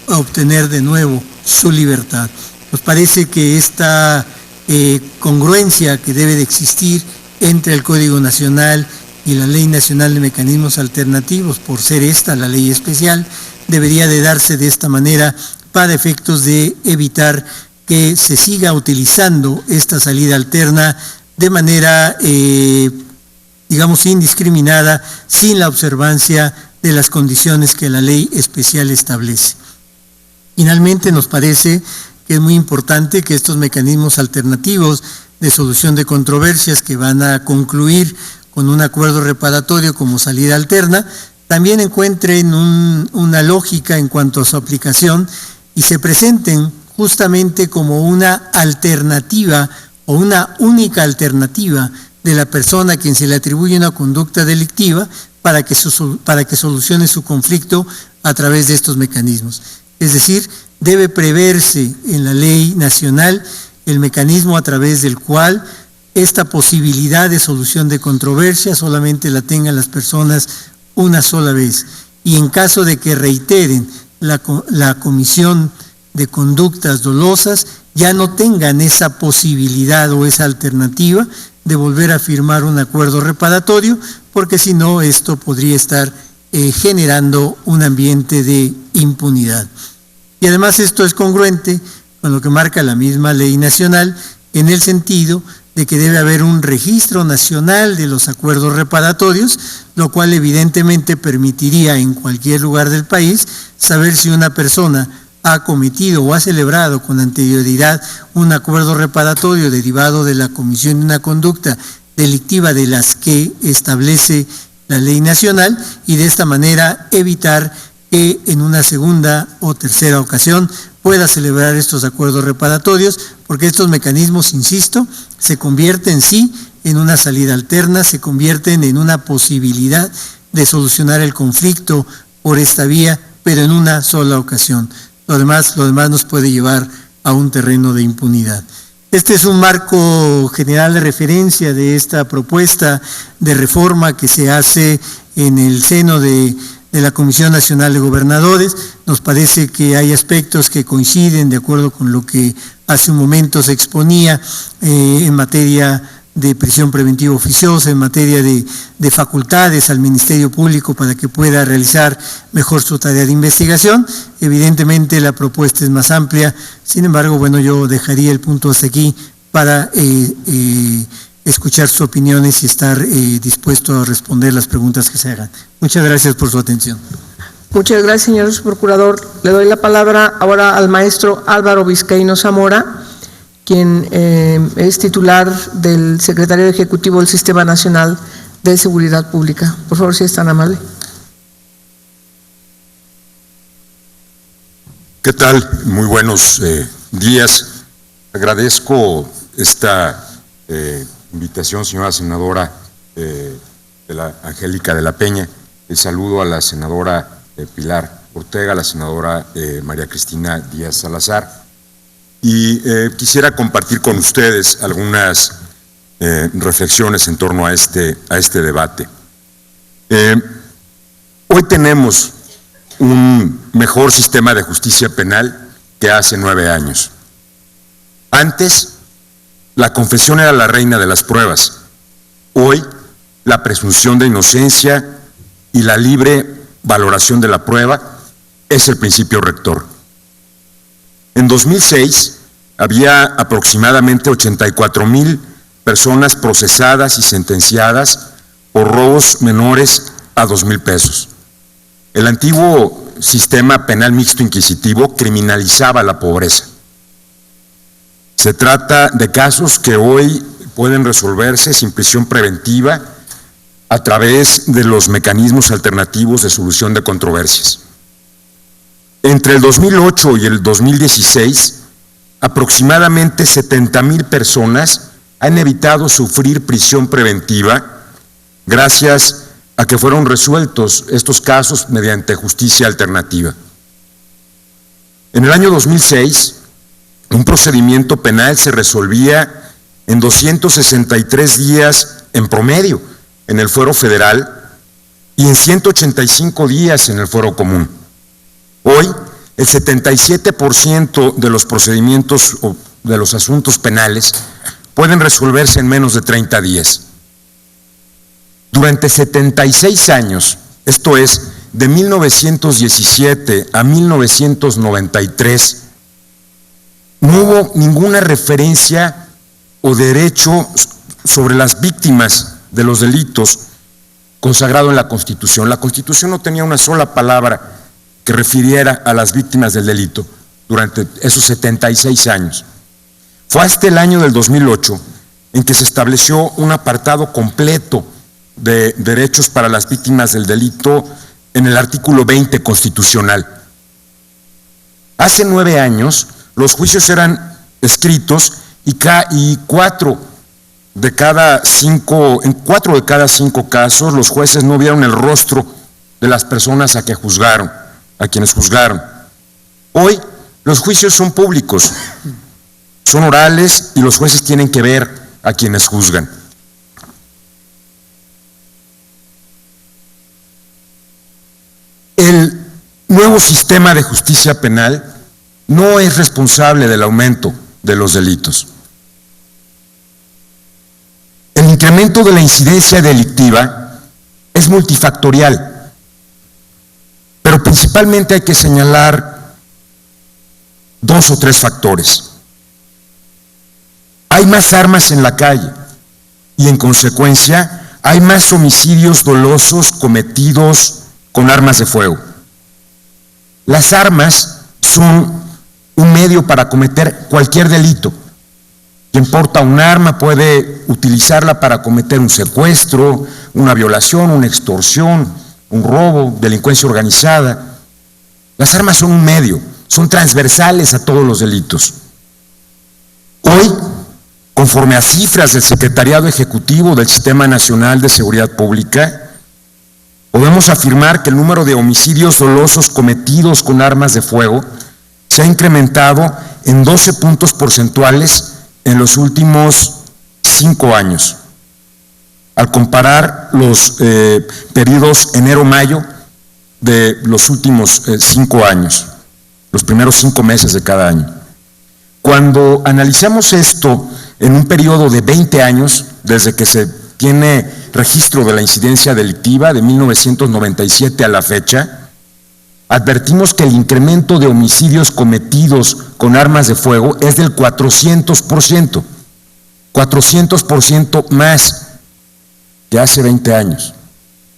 obtener de nuevo su libertad. Nos parece que esta congruencia que debe de existir entre el Código Nacional y la Ley Nacional de Mecanismos Alternativos, por ser esta la ley especial, debería de darse de esta manera para efectos de evitar que se siga utilizando esta salida alterna de manera, digamos, indiscriminada, sin la observancia de las condiciones que la ley especial establece. Finalmente, nos parece que es muy importante que estos mecanismos alternativos de solución de controversias que van a concluir con un acuerdo reparatorio como salida alterna, también encuentren una lógica en cuanto a su aplicación y se presenten justamente como una alternativa o una única alternativa de la persona a quien se le atribuye una conducta delictiva para que solucione su conflicto a través de estos mecanismos. Es decir, debe preverse en la ley nacional el mecanismo a través del cual esta posibilidad de solución de controversia solamente la tengan las personas una sola vez y en caso de que reiteren la comisión de conductas dolosas, ya no tengan esa posibilidad o esa alternativa de volver a firmar un acuerdo reparatorio, porque si no, esto podría estar generando un ambiente de impunidad. Y además esto es congruente con lo que marca la misma ley nacional, en el sentido de que debe haber un registro nacional de los acuerdos reparatorios, lo cual evidentemente permitiría en cualquier lugar del país saber si una persona ha cometido o ha celebrado con anterioridad un acuerdo reparatorio derivado de la comisión de una conducta delictiva de las que establece la ley nacional y de esta manera evitar que en una segunda o tercera ocasión pueda celebrar estos acuerdos reparatorios, porque estos mecanismos, insisto, se convierten sí en una salida alterna, se convierten en una posibilidad de solucionar el conflicto por esta vía, pero en una sola ocasión. Lo demás nos puede llevar a un terreno de impunidad. Este es un marco general de referencia de esta propuesta de reforma que se hace en el seno de de la Comisión Nacional de Gobernadores. Nos parece que hay aspectos que coinciden de acuerdo con lo que hace un momento se exponía en materia de prisión preventiva oficiosa, en materia de facultades al Ministerio Público para que pueda realizar mejor su tarea de investigación. Evidentemente la propuesta es más amplia, sin embargo, bueno, yo dejaría el punto hasta aquí para escuchar sus opiniones y estar dispuesto a responder las preguntas que se hagan. Muchas gracias por su atención. Muchas gracias, señor procurador. Le doy la palabra ahora al maestro Álvaro Vizcaíno Zamora, quien es titular del Secretariado Ejecutivo del Sistema Nacional de Seguridad Pública. Por favor, si es tan amable. ¿Qué tal? Muy buenos días. Agradezco esta invitación, señora senadora Angélica de la Peña. El saludo a la senadora Pilar Ortega, a la senadora María Cristina Díaz Salazar. Y quisiera compartir con ustedes algunas reflexiones en torno a este debate. Hoy tenemos un mejor sistema de justicia penal que hace 9 años. Antes, la confesión era la reina de las pruebas. Hoy, la presunción de inocencia y la libre valoración de la prueba es el principio rector. En 2006, había aproximadamente 84,000 personas procesadas y sentenciadas por robos menores a 2,000 pesos. El antiguo sistema penal mixto inquisitivo criminalizaba la pobreza. Se trata de casos que hoy pueden resolverse sin prisión preventiva a través de los mecanismos alternativos de solución de controversias. Entre el 2008 y el 2016, aproximadamente 70,000 personas han evitado sufrir prisión preventiva gracias a que fueron resueltos estos casos mediante justicia alternativa. En el año 2006, un procedimiento penal se resolvía en 263 días en promedio en el fuero federal y en 185 días en el fuero común. Hoy, el 77% de los procedimientos o de los asuntos penales pueden resolverse en menos de 30 días. Durante 76 años, esto es, de 1917 a 1993, no hubo ninguna referencia o derecho sobre las víctimas de los delitos consagrado en la Constitución. La Constitución no tenía una sola palabra que refiriera a las víctimas del delito durante esos 76 años. Fue hasta el año del 2008 en que se estableció un apartado completo de derechos para las víctimas del delito en el artículo 20 constitucional. Hace 9 años los juicios eran escritos y 4 de cada 5 casos los jueces no vieron el rostro de las personas a quienes juzgaron. Hoy los juicios son públicos, son orales y los jueces tienen que ver a quienes juzgan. El nuevo sistema de justicia penal no es responsable del aumento de los delitos. El incremento de la incidencia delictiva es multifactorial, pero principalmente hay que señalar 2 o 3 factores. Hay más armas en la calle y, en consecuencia, hay más homicidios dolosos cometidos con armas de fuego. Las armas son un medio para cometer cualquier delito. Quien porta un arma puede utilizarla para cometer un secuestro, una violación, una extorsión, un robo, delincuencia organizada. Las armas son un medio, son transversales a todos los delitos. Hoy, conforme a cifras del Secretariado Ejecutivo del Sistema Nacional de Seguridad Pública, podemos afirmar que el número de homicidios dolosos cometidos con armas de fuego se ha incrementado en 12 puntos porcentuales en los últimos 5 años. Al comparar los periodos enero-mayo de los últimos 5 años, los primeros 5 meses de cada año. Cuando analizamos esto en un periodo de 20 años, desde que se tiene registro de la incidencia delictiva de 1997 a la fecha, advertimos que el incremento de homicidios cometidos con armas de fuego es del 400%, 400% más que hace 20 años.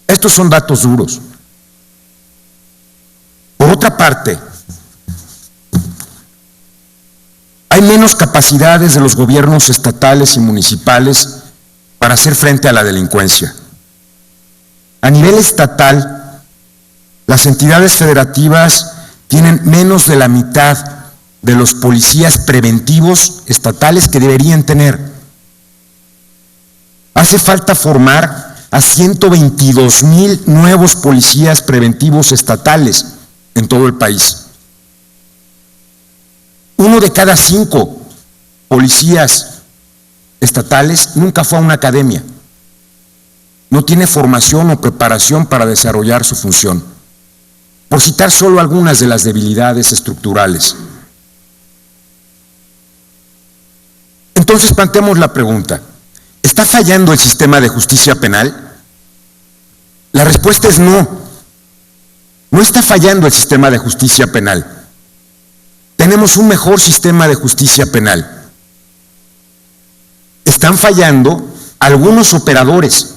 Estos son datos duros. Por otra parte, hay menos capacidades de los gobiernos estatales y municipales para hacer frente a la delincuencia. A nivel estatal, las entidades federativas tienen menos de la mitad de los policías preventivos estatales que deberían tener. Hace falta formar a 122,000 nuevos policías preventivos estatales en todo el país. 1 de cada 5 policías estatales nunca fue a una academia. No tiene formación o preparación para desarrollar su función. Por citar solo algunas de las debilidades estructurales. Entonces planteemos la pregunta: ¿está fallando el sistema de justicia penal? La respuesta es no. No está fallando el sistema de justicia penal. Tenemos un mejor sistema de justicia penal. Están fallando algunos operadores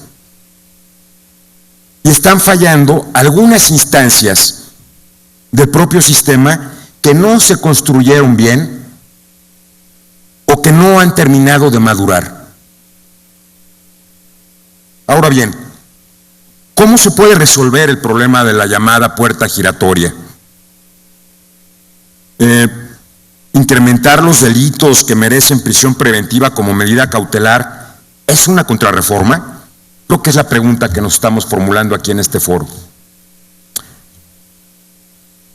y están fallando algunas instancias del propio sistema que no se construyeron bien o que no han terminado de madurar. Ahora bien, ¿cómo se puede resolver el problema de la llamada puerta giratoria? Incrementar los delitos que merecen prisión preventiva como medida cautelar ¿es una contrarreforma? Creo que es la pregunta que nos estamos formulando aquí en este foro.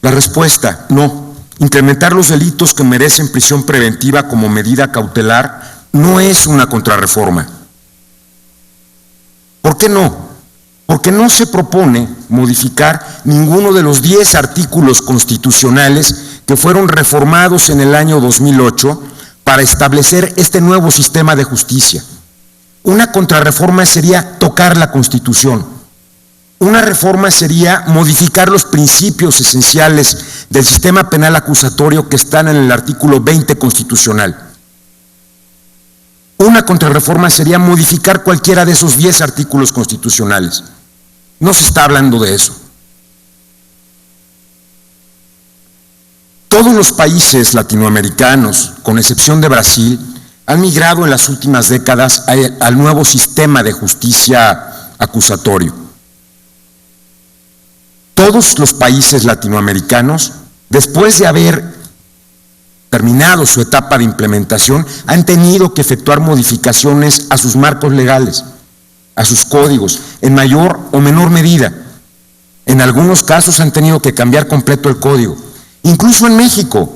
La respuesta: no. Incrementar los delitos que merecen prisión preventiva como medida cautelar no es una contrarreforma. ¿Por qué no? Porque no se propone modificar ninguno de los 10 artículos constitucionales que fueron reformados en el año 2008 para establecer este nuevo sistema de justicia. Una contrarreforma sería tocar la Constitución. Una reforma sería modificar los principios esenciales del sistema penal acusatorio que están en el artículo 20 constitucional. Una contrarreforma sería modificar cualquiera de esos 10 artículos constitucionales. No se está hablando de eso. Todos los países latinoamericanos, con excepción de Brasil, han migrado en las últimas décadas al nuevo sistema de justicia acusatorio. Todos los países latinoamericanos, después de haber terminado su etapa de implementación, han tenido que efectuar modificaciones a sus marcos legales, a sus códigos, en mayor o menor medida. En algunos casos han tenido que cambiar completo el código. Incluso en México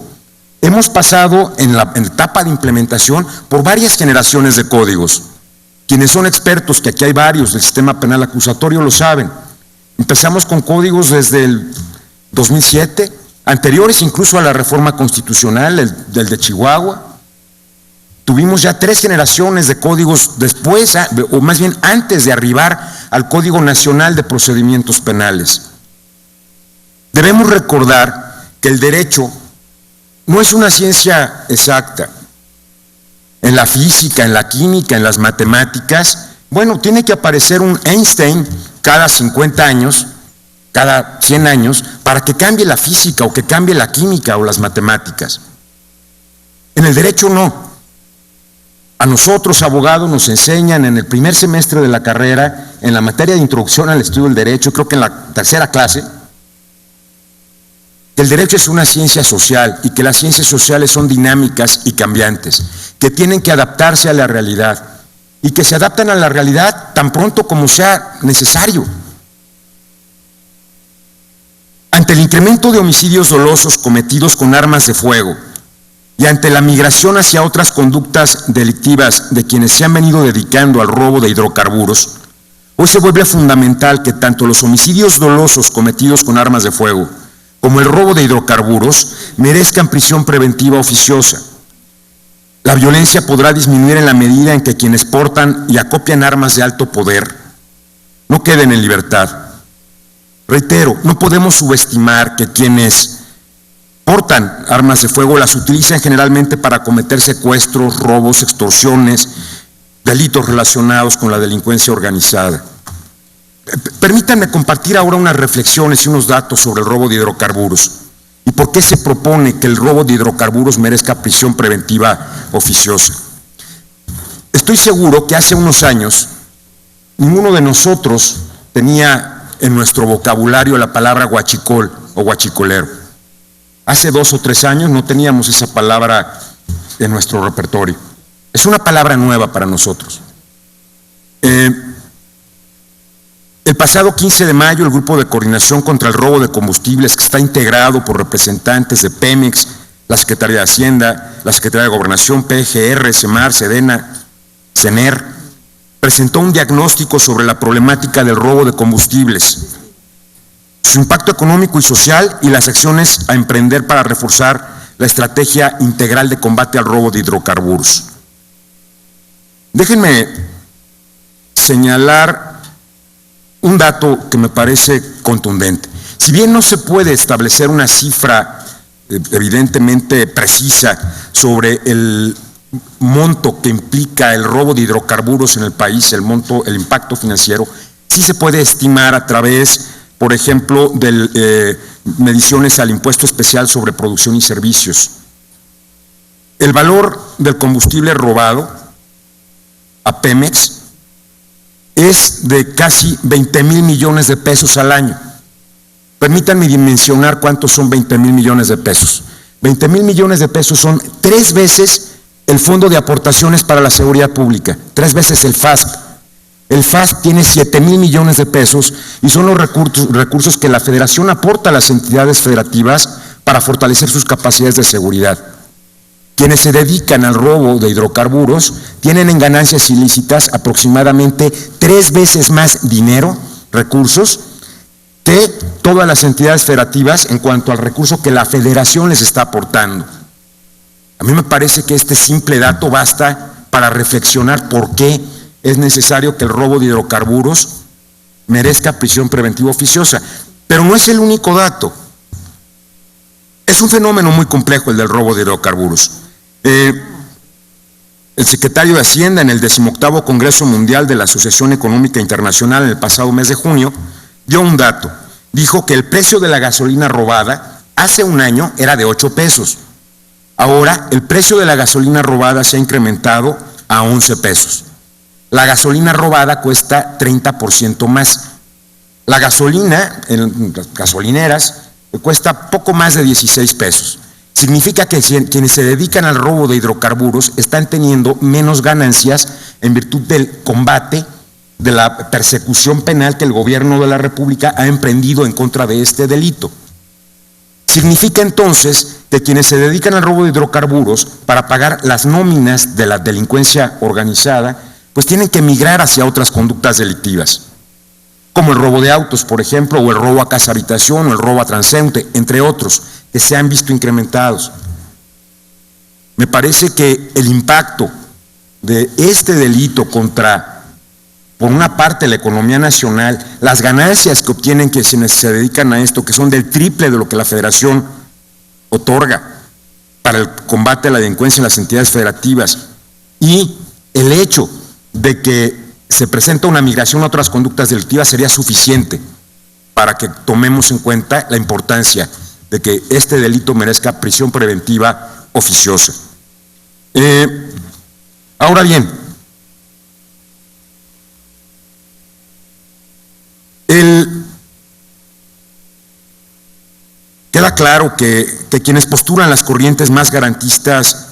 hemos pasado en la etapa de implementación por varias generaciones de códigos. Quienes son expertos, que aquí hay varios del sistema penal acusatorio, lo saben. Empezamos con códigos desde el 2007, anteriores incluso a la reforma constitucional, del de Chihuahua. Tuvimos ya 3 generaciones de códigos después, o más bien antes de arribar al Código Nacional de Procedimientos Penales. Debemos recordar que el derecho no es una ciencia exacta. En la física, en la química, en las matemáticas, bueno, tiene que aparecer un Einstein cada 50 años, cada 100 años, para que cambie la física o que cambie la química o las matemáticas. En el derecho no. A nosotros, abogados, nos enseñan en el primer semestre de la carrera, en la materia de introducción al estudio del derecho, creo que en la tercera clase, que el derecho es una ciencia social y que las ciencias sociales son dinámicas y cambiantes, que tienen que adaptarse a la realidad y que se adaptan a la realidad tan pronto como sea necesario. Ante el incremento de homicidios dolosos cometidos con armas de fuego y ante la migración hacia otras conductas delictivas de quienes se han venido dedicando al robo de hidrocarburos, Hoy se vuelve fundamental que tanto los homicidios dolosos cometidos con armas de fuego como el robo de hidrocarburos merezcan prisión preventiva oficiosa. La violencia podrá disminuir en la medida en que quienes portan y acopian armas de alto poder no queden en libertad. Reitero, no podemos subestimar que quienes portan armas de fuego las utilizan generalmente para cometer secuestros, robos, extorsiones, delitos relacionados con la delincuencia organizada. Permítanme compartir ahora unas reflexiones y unos datos sobre el robo de hidrocarburos y por qué se propone que el robo de hidrocarburos merezca prisión preventiva oficiosa. Estoy seguro que hace unos años ninguno de nosotros tenía en nuestro vocabulario la palabra huachicol o huachicolero. Hace 2 o 3 años no teníamos esa palabra en nuestro repertorio. Es una palabra nueva para nosotros. El pasado 15 de mayo, el Grupo de Coordinación contra el Robo de Combustibles, que está integrado por representantes de Pemex, la Secretaría de Hacienda, la Secretaría de Gobernación, PGR, Semar, Sedena, CENER, presentó un diagnóstico sobre la problemática del robo de combustibles, su impacto económico y social y las acciones a emprender para reforzar la estrategia integral de combate al robo de hidrocarburos. Déjenme señalar un dato que me parece contundente. Si bien no se puede establecer una cifra evidentemente precisa sobre el monto que implica el robo de hidrocarburos en el país, el impacto financiero, sí se puede estimar a través, por ejemplo, de mediciones al impuesto especial sobre producción y servicios. El valor del combustible robado a Pemex es de casi 20,000 millones de pesos al año. Permítanme dimensionar cuántos son 20,000 millones de pesos. 20,000 millones de pesos son 3 veces el Fondo de Aportaciones para la Seguridad Pública, 3 veces el FASP. El FASP tiene 7,000 millones de pesos y son los recursos que la Federación aporta a las entidades federativas para fortalecer sus capacidades de seguridad. Quienes se dedican al robo de hidrocarburos tienen en ganancias ilícitas aproximadamente 3 veces más dinero, recursos, que todas las entidades federativas en cuanto al recurso que la Federación les está aportando. A mí me parece que este simple dato basta para reflexionar por qué es necesario que el robo de hidrocarburos merezca prisión preventiva oficiosa. Pero no es el único dato. Es un fenómeno muy complejo el del robo de hidrocarburos. El secretario de Hacienda en el 18º Congreso Mundial de la Asociación Económica Internacional en el pasado mes de junio dio un dato. Dijo que el precio de la gasolina robada hace un año era de 8 pesos. Ahora el precio de la gasolina robada se ha incrementado a 11 pesos. La gasolina robada cuesta 30% más. La gasolina en las gasolineras cuesta poco más de 16 pesos. Significa que quienes se dedican al robo de hidrocarburos están teniendo menos ganancias en virtud del combate, de la persecución penal que el gobierno de la República ha emprendido en contra de este delito. Significa entonces que quienes se dedican al robo de hidrocarburos para pagar las nóminas de la delincuencia organizada, pues tienen que migrar hacia otras conductas delictivas, como el robo de autos, por ejemplo, o el robo a casa habitación, o el robo a transeúnte, entre otros, que se han visto incrementados. Me parece que el impacto de este delito contra, por una parte, la economía nacional, las ganancias que obtienen quienes se dedican a esto, que son del triple de lo que la Federación otorga para el combate a la delincuencia en las entidades federativas, y el hecho de que se presenta una migración a otras conductas delictivas sería suficiente para que tomemos en cuenta la importancia de que este delito merezca prisión preventiva oficiosa. Ahora bien, queda claro que quienes postulan las corrientes más garantistas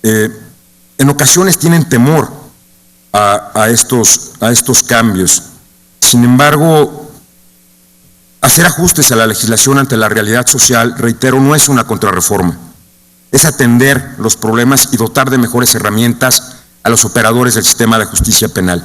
en ocasiones tienen temor a estos cambios. Sin embargo, hacer ajustes a la legislación ante la realidad social, reitero, no es una contrarreforma. Es atender los problemas y dotar de mejores herramientas a los operadores del sistema de justicia penal.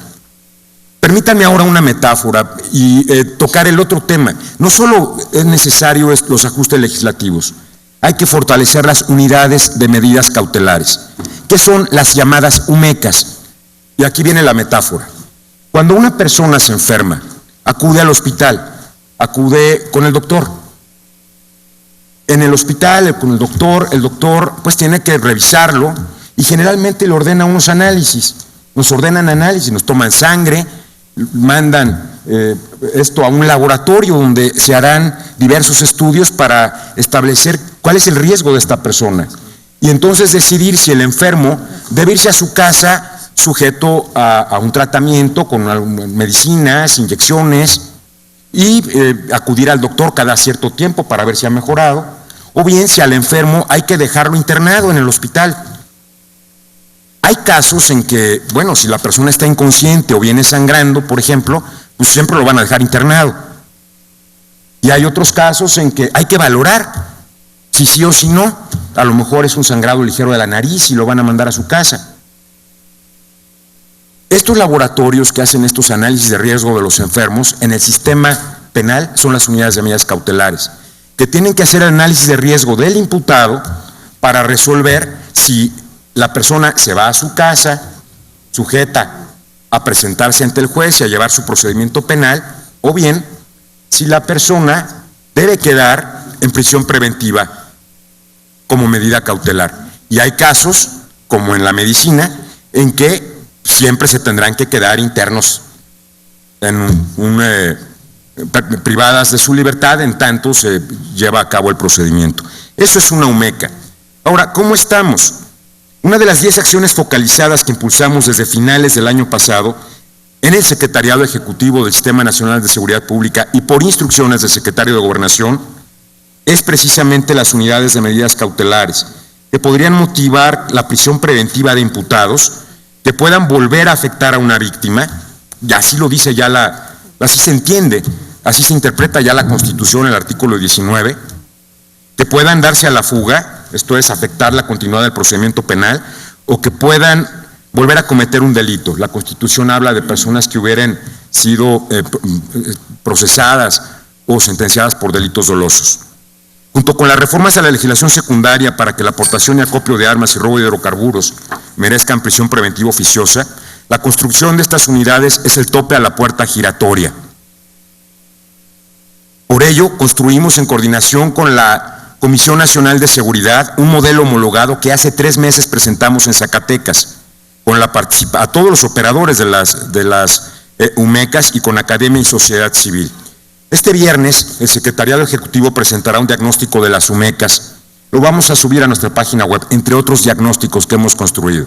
Permítanme ahora una metáfora y tocar el otro tema. No solo es necesario los ajustes legislativos, hay que fortalecer las unidades de medidas cautelares, que son las llamadas UMECAS. Y aquí viene la metáfora. Cuando una persona se enferma, acude al hospital, acude con el doctor. En el hospital, con el doctor pues tiene que revisarlo y generalmente le ordena unos análisis. Nos ordenan análisis, nos toman sangre, mandan esto a un laboratorio donde se harán diversos estudios para establecer cuál es el riesgo de esta persona y entonces decidir si el enfermo debe irse a su casa sujeto a un tratamiento con medicinas, inyecciones y acudir al doctor cada cierto tiempo para ver si ha mejorado, o bien si al enfermo hay que dejarlo internado en el hospital. Hay casos en que, bueno, si la persona está inconsciente o viene sangrando, por ejemplo, pues siempre lo van a dejar internado. Y hay otros casos en que hay que valorar si sí o si no. A lo mejor es un sangrado ligero de la nariz y lo van a mandar a su casa. Estos laboratorios que hacen estos análisis de riesgo de los enfermos en el sistema penal son las unidades de medidas cautelares, que tienen que hacer el análisis de riesgo del imputado para resolver si la persona se va a su casa, sujeta a presentarse ante el juez y a llevar su procedimiento penal, o bien si la persona debe quedar en prisión preventiva como medida cautelar. Y hay casos, como en la medicina, en que siempre se tendrán que quedar internos en privadas de su libertad en tanto se lleva a cabo el procedimiento. Eso es una UMECA. Ahora, ¿cómo estamos? Una de las 10 acciones focalizadas que impulsamos desde finales del año pasado en el Secretariado Ejecutivo del Sistema Nacional de Seguridad Pública y por instrucciones del Secretario de Gobernación es precisamente las unidades de medidas cautelares que podrían motivar la prisión preventiva de imputados que puedan volver a afectar a una víctima, y así lo dice ya así se entiende, así se interpreta ya la Constitución, el artículo 19, que puedan darse a la fuga, esto es afectar la continuidad del procedimiento penal, o que puedan volver a cometer un delito. La Constitución habla de personas que hubieran sido procesadas o sentenciadas por delitos dolosos. Junto con las reformas a la legislación secundaria para que la aportación y acopio de armas y robo de hidrocarburos merezcan prisión preventiva oficiosa, la construcción de estas unidades es el tope a la puerta giratoria. Por ello, construimos en coordinación con la Comisión Nacional de Seguridad un modelo homologado que hace 3 meses presentamos en Zacatecas, con la a todos los operadores de las UMECAS y con academia y sociedad civil. Este viernes, el Secretariado Ejecutivo presentará un diagnóstico de las UMECAS. Lo vamos a subir a nuestra página web, entre otros diagnósticos que hemos construido.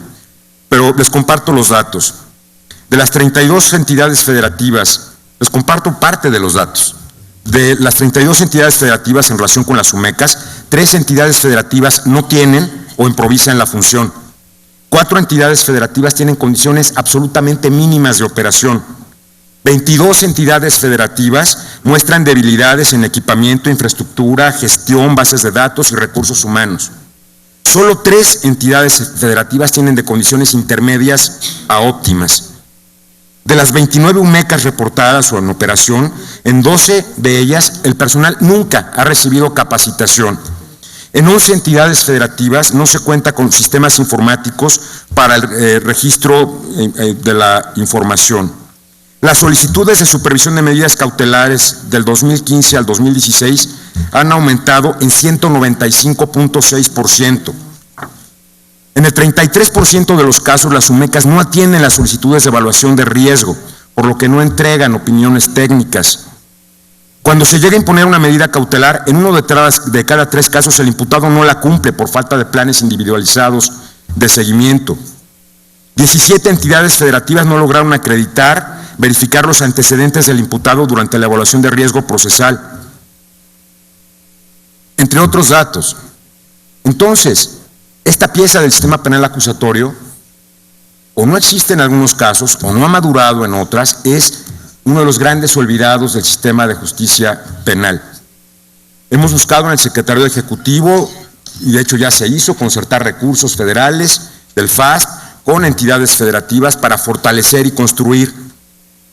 Pero les comparto los datos. De las 32 entidades federativas, les comparto parte de los datos. De las 32 entidades federativas en relación con las UMECAS, 3 entidades federativas no tienen o improvisan la función. 4 entidades federativas tienen condiciones absolutamente mínimas de operación. 22 entidades federativas muestran debilidades en equipamiento, infraestructura, gestión, bases de datos y recursos humanos. Solo 3 entidades federativas tienen de condiciones intermedias a óptimas. De las 29 UMECAS reportadas o en operación, en 12 de ellas el personal nunca ha recibido capacitación. En 11 entidades federativas no se cuenta con sistemas informáticos para el registro de la información. Las solicitudes de supervisión de medidas cautelares del 2015 al 2016 han aumentado en 195.6%. En el 33% de los casos, las UMECAS no atienden las solicitudes de evaluación de riesgo, por lo que no entregan opiniones técnicas. Cuando se llega a imponer una medida cautelar, en uno de cada 3 casos el imputado no la cumple por falta de planes individualizados de seguimiento. 17 entidades federativas no lograron verificar los antecedentes del imputado durante la evaluación de riesgo procesal, entre otros datos. Entonces, esta pieza del sistema penal acusatorio o no existe en algunos casos o no ha madurado en otras, es uno de los grandes olvidados del sistema de justicia penal. Hemos buscado en el Secretariado Ejecutivo, y de hecho ya se hizo, concertar recursos federales del FAST con entidades federativas para fortalecer y construir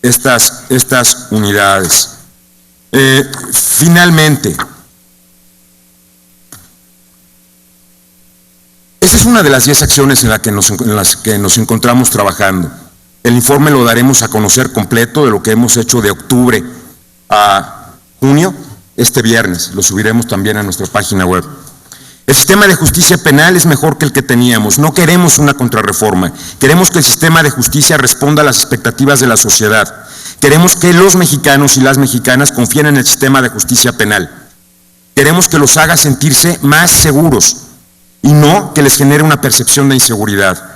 estas unidades. Finalmente, esta es una de las 10 acciones en las que nos encontramos trabajando. El informe lo daremos a conocer completo de lo que hemos hecho de octubre a junio, este viernes. Lo subiremos también a nuestra página web. El sistema de justicia penal es mejor que el que teníamos. No queremos una contrarreforma. Queremos que el sistema de justicia responda a las expectativas de la sociedad. Queremos que los mexicanos y las mexicanas confíen en el sistema de justicia penal. Queremos que los haga sentirse más seguros y no que les genere una percepción de inseguridad.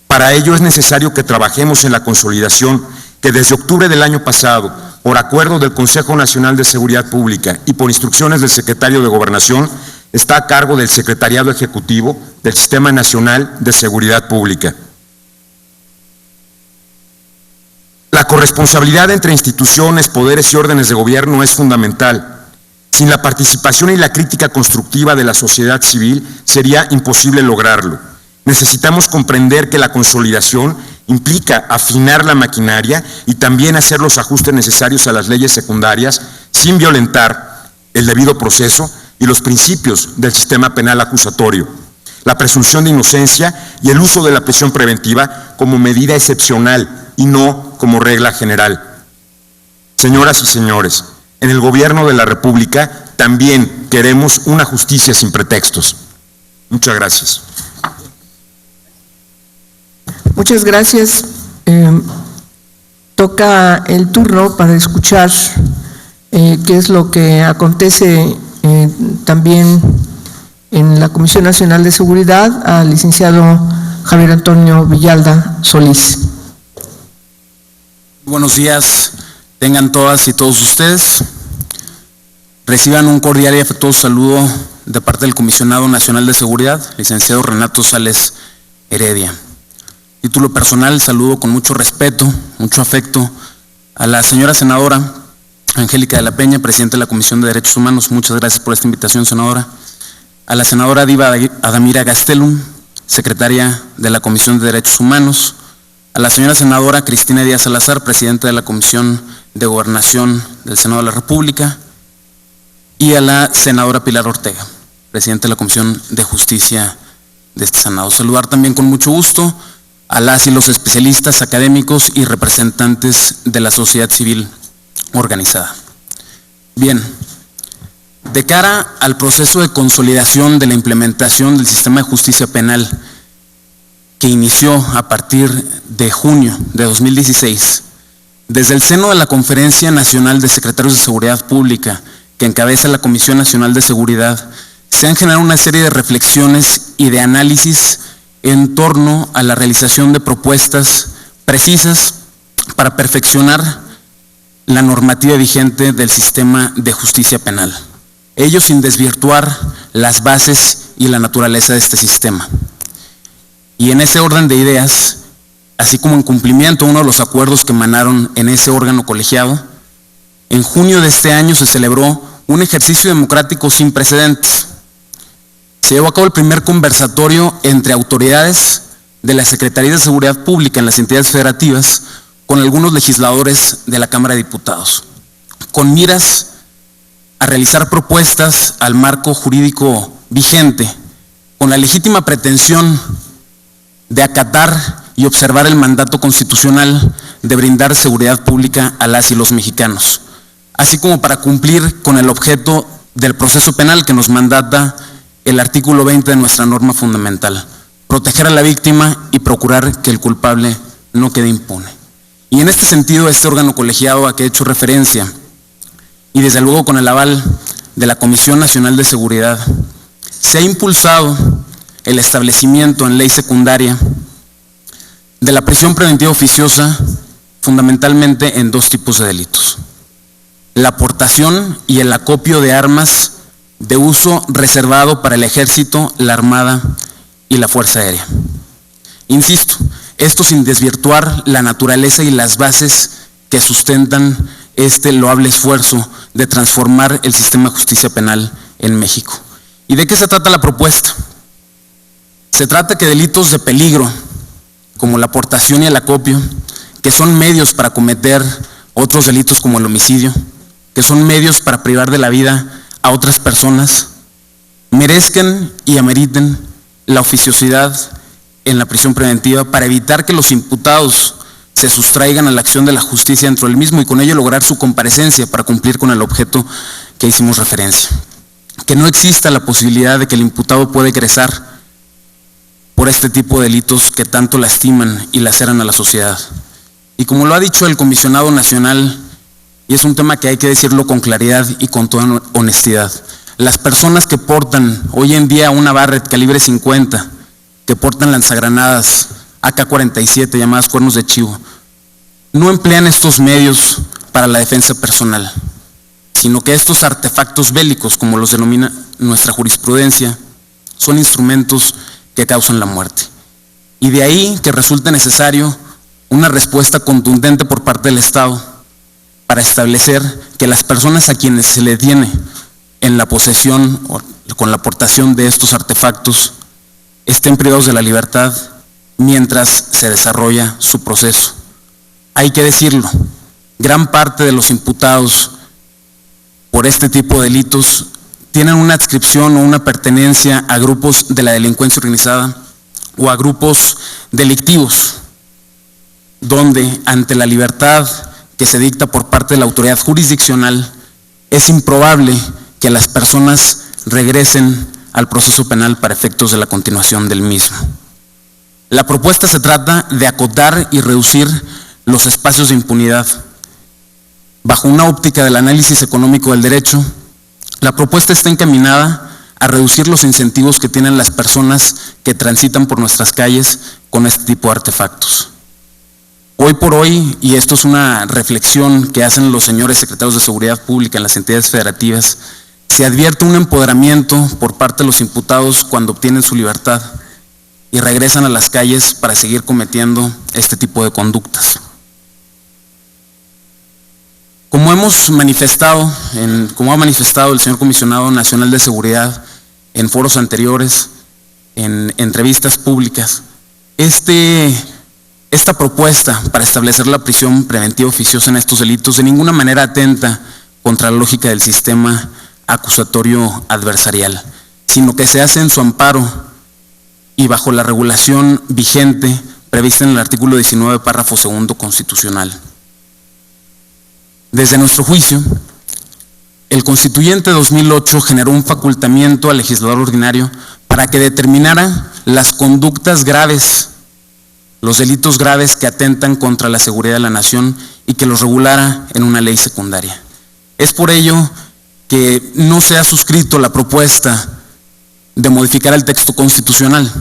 Para ello es necesario que trabajemos en la consolidación que desde octubre del año pasado, por acuerdo del Consejo Nacional de Seguridad Pública y por instrucciones del Secretario de Gobernación, está a cargo del Secretariado Ejecutivo del Sistema Nacional de Seguridad Pública. La corresponsabilidad entre instituciones, poderes y órdenes de gobierno es fundamental. Sin la participación y la crítica constructiva de la sociedad civil sería imposible lograrlo. Necesitamos comprender que la consolidación implica afinar la maquinaria y también hacer los ajustes necesarios a las leyes secundarias sin violentar el debido proceso y los principios del sistema penal acusatorio, la presunción de inocencia y el uso de la prisión preventiva como medida excepcional y no como regla general. Señoras y señores, en el Gobierno de la República también queremos una justicia sin pretextos. Muchas gracias. Muchas gracias. Toca el turno para escuchar qué es lo que acontece también en la Comisión Nacional de Seguridad al licenciado Javier Antonio Villalda Solís. Buenos días, tengan todas y todos ustedes. Reciban un cordial y afectuoso saludo de parte del Comisionado Nacional de Seguridad, licenciado Renato Sales Heredia. Título personal, saludo con mucho respeto, mucho afecto a la señora senadora Angélica de la Peña, presidenta de la Comisión de Derechos Humanos. Muchas gracias por esta invitación, senadora. A la senadora Diva Adamira Gastelum, secretaria de la Comisión de Derechos Humanos. A la señora senadora Cristina Díaz Salazar, presidenta de la Comisión de Gobernación del Senado de la República. Y a la senadora Pilar Ortega, presidenta de la Comisión de Justicia de este Senado. Saludar también con mucho gusto a las y los especialistas, académicos y representantes de la sociedad civil organizada. Bien, de cara al proceso de consolidación de la implementación del sistema de justicia penal que inició a partir de junio de 2016, desde el seno de la Conferencia Nacional de Secretarios de Seguridad Pública, que encabeza la Comisión Nacional de Seguridad, se han generado una serie de reflexiones y de análisis en torno a la realización de propuestas precisas para perfeccionar la normativa vigente del sistema de justicia penal, ello sin desvirtuar las bases y la naturaleza de este sistema. Y en ese orden de ideas, así como en cumplimiento a uno de los acuerdos que emanaron en ese órgano colegiado, en junio de este año se celebró un ejercicio democrático sin precedentes. Se llevó a cabo el primer conversatorio entre autoridades de la Secretaría de Seguridad Pública en las entidades federativas con algunos legisladores de la Cámara de Diputados, con miras a realizar propuestas al marco jurídico vigente, con la legítima pretensión de acatar y observar el mandato constitucional de brindar seguridad pública a las y los mexicanos, así como para cumplir con el objeto del proceso penal que nos mandata el artículo 20 de nuestra norma fundamental, proteger a la víctima y procurar que el culpable no quede impune. Y en este sentido, este órgano colegiado a que he hecho referencia, y desde luego con el aval de la Comisión Nacional de Seguridad, se ha impulsado el establecimiento en ley secundaria de la prisión preventiva oficiosa, fundamentalmente en dos tipos de delitos: la aportación y el acopio de armas de uso reservado para el Ejército, la Armada y la Fuerza Aérea. Insisto, esto sin desvirtuar la naturaleza y las bases que sustentan este loable esfuerzo de transformar el sistema de justicia penal en México. ¿Y de qué se trata la propuesta? Se trata que delitos de peligro, como la aportación y el acopio, que son medios para cometer otros delitos como el homicidio, que son medios para privar de la vida a otras personas, merezcan y ameriten la oficiosidad en la prisión preventiva para evitar que los imputados se sustraigan a la acción de la justicia dentro del mismo y con ello lograr su comparecencia para cumplir con el objeto que hicimos referencia. Que no exista la posibilidad de que el imputado pueda egresar por este tipo de delitos que tanto lastiman y laceran a la sociedad. Y como lo ha dicho el comisionado nacional, y es un tema que hay que decirlo con claridad y con toda honestidad, las personas que portan hoy en día una Barrett calibre 50, que portan lanzagranadas AK-47 llamadas cuernos de chivo, no emplean estos medios para la defensa personal, sino que estos artefactos bélicos, como los denomina nuestra jurisprudencia, son instrumentos que causan la muerte. Y de ahí que resulta necesario una respuesta contundente por parte del Estado para establecer que las personas a quienes se le tiene en la posesión o con la aportación de estos artefactos estén privados de la libertad mientras se desarrolla su proceso. Hay que decirlo, gran parte de los imputados por este tipo de delitos tienen una adscripción o una pertenencia a grupos de la delincuencia organizada o a grupos delictivos, donde ante la libertad que se dicta por parte de la autoridad jurisdiccional, es improbable que las personas regresen al proceso penal para efectos de la continuación del mismo. La propuesta se trata de acotar y reducir los espacios de impunidad. Bajo una óptica del análisis económico del derecho, la propuesta está encaminada a reducir los incentivos que tienen las personas que transitan por nuestras calles con este tipo de artefactos. Hoy por hoy, y esto es una reflexión que hacen los señores secretarios de Seguridad Pública en las entidades federativas, se advierte un empoderamiento por parte de los imputados cuando obtienen su libertad y regresan a las calles para seguir cometiendo este tipo de conductas. Como hemos manifestado, como ha manifestado el señor Comisionado Nacional de Seguridad en foros anteriores, en entrevistas públicas, esta propuesta para establecer la prisión preventiva oficiosa en estos delitos de ninguna manera atenta contra la lógica del sistema acusatorio adversarial, sino que se hace en su amparo y bajo la regulación vigente prevista en el artículo 19, párrafo 2 constitucional. Desde nuestro juicio, el constituyente 2008 generó un facultamiento al legislador ordinario para que determinara las conductas graves, los delitos graves que atentan contra la seguridad de la nación y que los regulara en una ley secundaria. Es por ello que no se ha suscrito la propuesta de modificar el texto constitucional,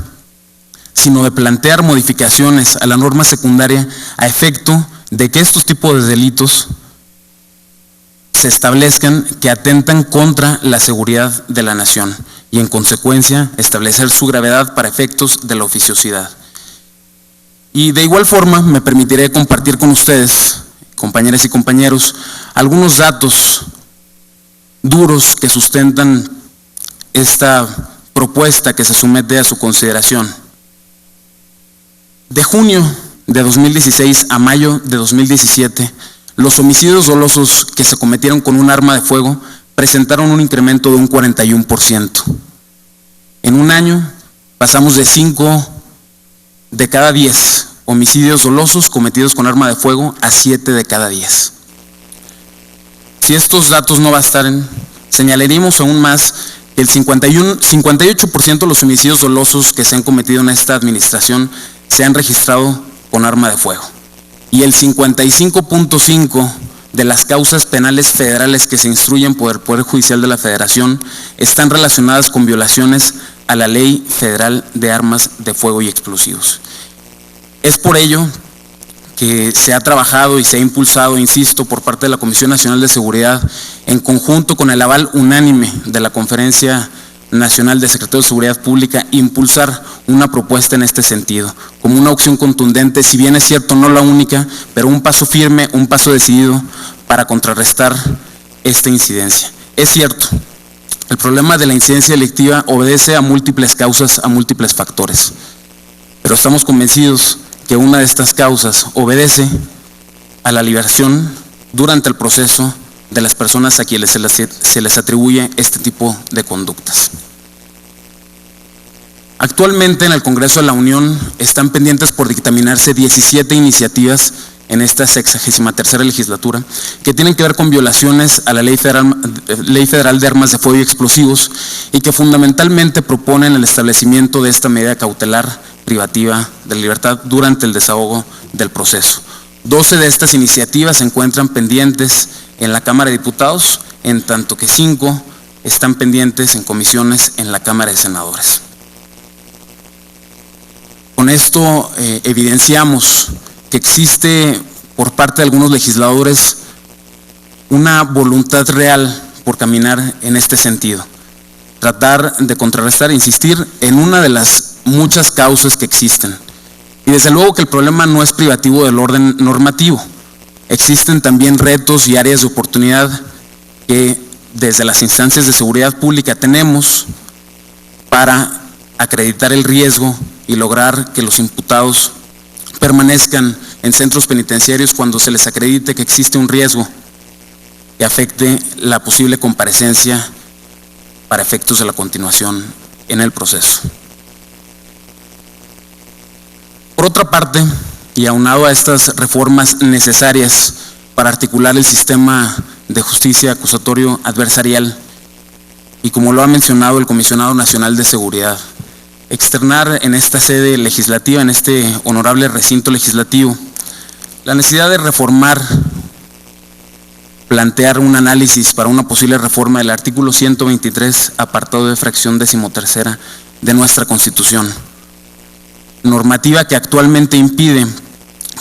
sino de plantear modificaciones a la norma secundaria a efecto de que estos tipos de delitos se establezcan que atentan contra la seguridad de la nación y en consecuencia establecer su gravedad para efectos de la oficiosidad. Y de igual forma me permitiré compartir con ustedes, compañeras y compañeros, algunos datos duros que sustentan esta propuesta que se somete a su consideración. De junio de 2016 a mayo de 2017, los homicidios dolosos que se cometieron con un arma de fuego presentaron un incremento de un 41%. En un año pasamos de 5 de cada 10 homicidios dolosos cometidos con arma de fuego a 7 de cada 10. Si estos datos no bastaran, señalaríamos aún más que el 58% de los homicidios dolosos que se han cometido en esta administración se han registrado con arma de fuego. Y el 55.5% de las causas penales federales que se instruyen por el Poder Judicial de la Federación están relacionadas con violaciones a la Ley Federal de Armas de Fuego y Explosivos. Es por ello que se ha trabajado y se ha impulsado, insisto, por parte de la Comisión Nacional de Seguridad, en conjunto con el aval unánime de la Conferencia Nacional de Secretarios de Seguridad Pública, impulsar una propuesta en este sentido, como una opción contundente, si bien es cierto no la única, pero un paso firme, un paso decidido para contrarrestar esta incidencia. Es cierto, el problema de la incidencia delictiva obedece a múltiples causas, a múltiples factores, pero estamos convencidos que una de estas causas obedece a la liberación durante el proceso de las personas a quienes se les atribuye este tipo de conductas. Actualmente en el Congreso de la Unión están pendientes por dictaminarse 17 iniciativas en esta 63ª legislatura que tienen que ver con violaciones a la Ley Federal de Armas de Fuego y Explosivos y que fundamentalmente proponen el establecimiento de esta medida cautelar privativa de la libertad durante el desahogo del proceso. 12 de estas iniciativas se encuentran pendientes en la Cámara de Diputados, en tanto que 5 están pendientes en comisiones en la Cámara de Senadores. Con esto evidenciamos que existe por parte de algunos legisladores una voluntad real por caminar en este sentido, tratar de contrarrestar, insistir en una de las muchas causas que existen. Y desde luego que el problema no es privativo del orden normativo. Existen también retos y áreas de oportunidad que desde las instancias de seguridad pública tenemos para acreditar el riesgo y lograr que los imputados permanezcan en centros penitenciarios cuando se les acredite que existe un riesgo que afecte la posible comparecencia para efectos de la continuación en el proceso. Por otra parte, y aunado a estas reformas necesarias para articular el sistema de justicia acusatorio adversarial, y como lo ha mencionado el Comisionado Nacional de Seguridad, externar en esta sede legislativa, en este honorable recinto legislativo, la necesidad de reformar, plantear un análisis para una posible reforma del artículo 123, apartado de fracción 13ª de nuestra Constitución, normativa que actualmente impide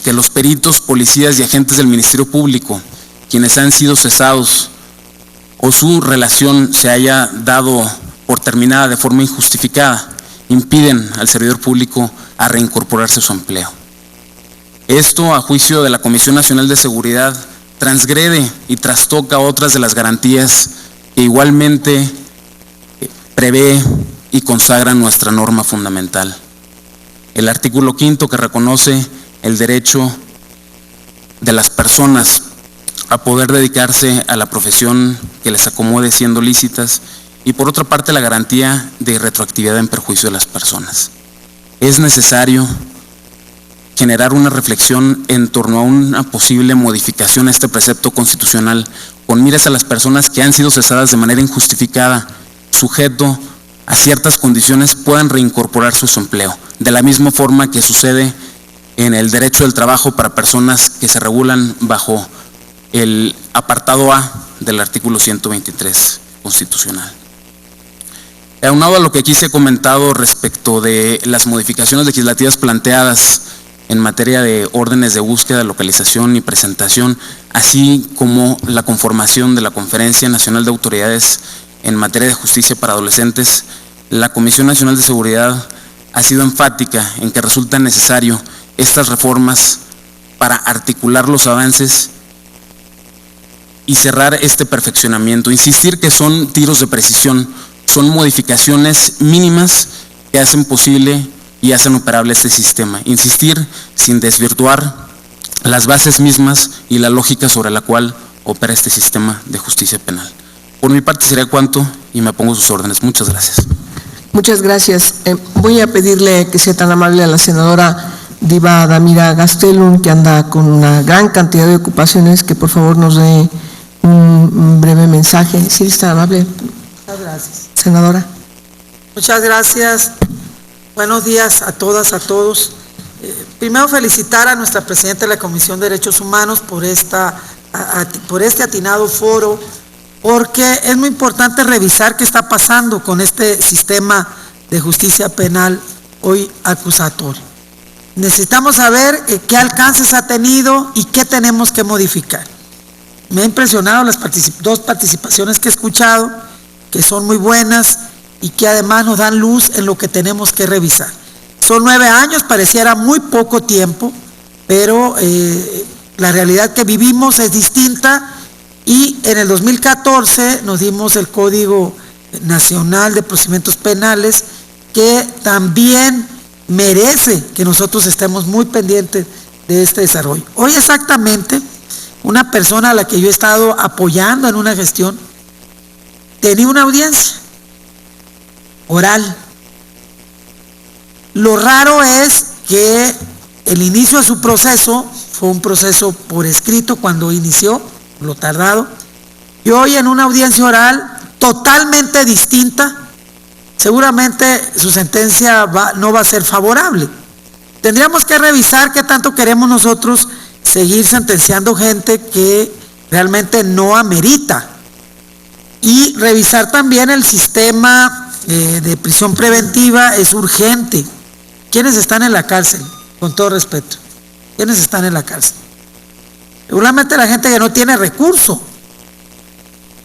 que los peritos, policías y agentes del Ministerio Público, quienes han sido cesados o su relación se haya dado por terminada de forma injustificada, impiden al servidor público a reincorporarse a su empleo. Esto, a juicio de la Comisión Nacional de Seguridad, transgrede y trastoca otras de las garantías que igualmente prevé y consagra nuestra norma fundamental. El artículo 5 que reconoce el derecho de las personas a poder dedicarse a la profesión que les acomode siendo lícitas, y por otra parte la garantía de retroactividad en perjuicio de las personas. Es necesario generar una reflexión en torno a una posible modificación a este precepto constitucional con miras a las personas que han sido cesadas de manera injustificada, sujeto a ciertas condiciones, puedan reincorporarse a su empleo, de la misma forma que sucede en el derecho del trabajo para personas que se regulan bajo el apartado A del artículo 123 constitucional. Aunado a lo que aquí se ha comentado respecto de las modificaciones legislativas planteadas en materia de órdenes de búsqueda, localización y presentación, así como la conformación de la Conferencia Nacional de Autoridades en materia de justicia para adolescentes, la Comisión Nacional de Seguridad ha sido enfática en que resulta necesario estas reformas para articular los avances y cerrar este perfeccionamiento. Insistir que son tiros de precisión, son modificaciones mínimas que hacen posible y hacen operable este sistema. Insistir sin desvirtuar las bases mismas y la lógica sobre la cual opera este sistema de justicia penal. Por mi parte sería cuanto y me pongo a sus órdenes. Muchas gracias. Muchas gracias. Voy a pedirle que sea tan amable a la senadora Diva Damira Gastelum, que anda con una gran cantidad de ocupaciones, que por favor nos dé un breve mensaje. ¿Sí es tan amable? Muchas gracias. Senadora. Muchas gracias. Buenos días a todas, a todos. Primero felicitar a nuestra presidenta de la Comisión de Derechos Humanos por este atinado foro, porque es muy importante revisar qué está pasando con este sistema de justicia penal hoy acusatorio. Necesitamos saber qué alcances ha tenido y qué tenemos que modificar. Me ha impresionado las dos participaciones que he escuchado, que son muy buenas y que además nos dan luz en lo que tenemos que revisar. Son 9 años, pareciera muy poco tiempo, pero la realidad que vivimos es distinta, y en el 2014 nos dimos el Código Nacional de Procedimientos Penales, que también merece que nosotros estemos muy pendientes de este desarrollo. Hoy exactamente una persona a la que yo he estado apoyando en una gestión, tenía una audiencia oral. Lo raro es que el inicio de su proceso fue un proceso por escrito cuando inició, lo tardado, y hoy en una audiencia oral totalmente distinta, seguramente su sentencia no va a ser favorable. Tendríamos que revisar qué tanto queremos nosotros seguir sentenciando gente que realmente no amerita, y revisar también el sistema de prisión preventiva. Es urgente. ¿Quiénes están en la cárcel? Con todo respeto, ¿quiénes están en la cárcel? Seguramente la gente que no tiene recurso,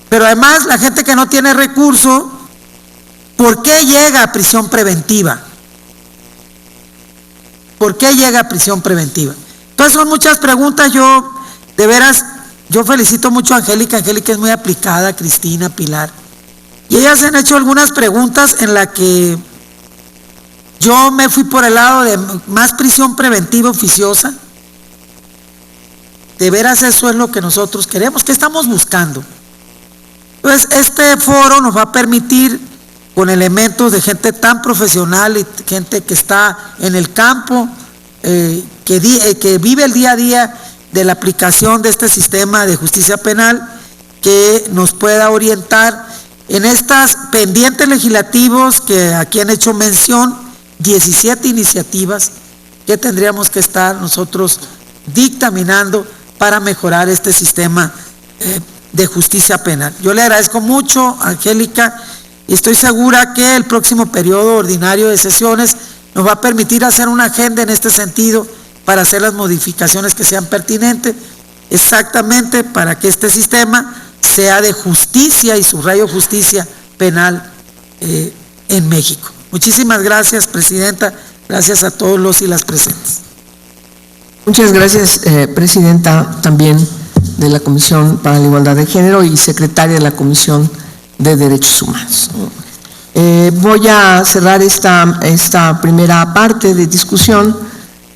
pero además la gente que no tiene recurso, ¿por qué llega a prisión preventiva? ¿Por qué llega a prisión preventiva? Entonces son muchas preguntas. Yo, de veras, yo felicito mucho a Angélica. Angélica es muy aplicada, Cristina, Pilar, y ellas han hecho algunas preguntas en las que yo me fui por el lado de más prisión preventiva oficiosa. De veras eso es lo que nosotros queremos, ¿qué estamos buscando? Entonces este foro nos va a permitir, con elementos de gente tan profesional y gente que está en el campo, que vive el día a día de la aplicación de este sistema de justicia penal, que nos pueda orientar en estas pendientes legislativos que aquí han hecho mención, 17 iniciativas que tendríamos que estar nosotros dictaminando para mejorar este sistema de justicia penal. Yo le agradezco mucho a Angélica y estoy segura que el próximo periodo ordinario de sesiones nos va a permitir hacer una agenda en este sentido para hacer las modificaciones que sean pertinentes, exactamente para que este sistema sea de justicia, y subrayo justicia penal en México. Muchísimas gracias, Presidenta. Gracias a todos los y las presentes. Muchas gracias, Presidenta, también de la Comisión para la Igualdad de Género y Secretaria de la Comisión de Derechos Humanos. Voy a cerrar esta primera parte de discusión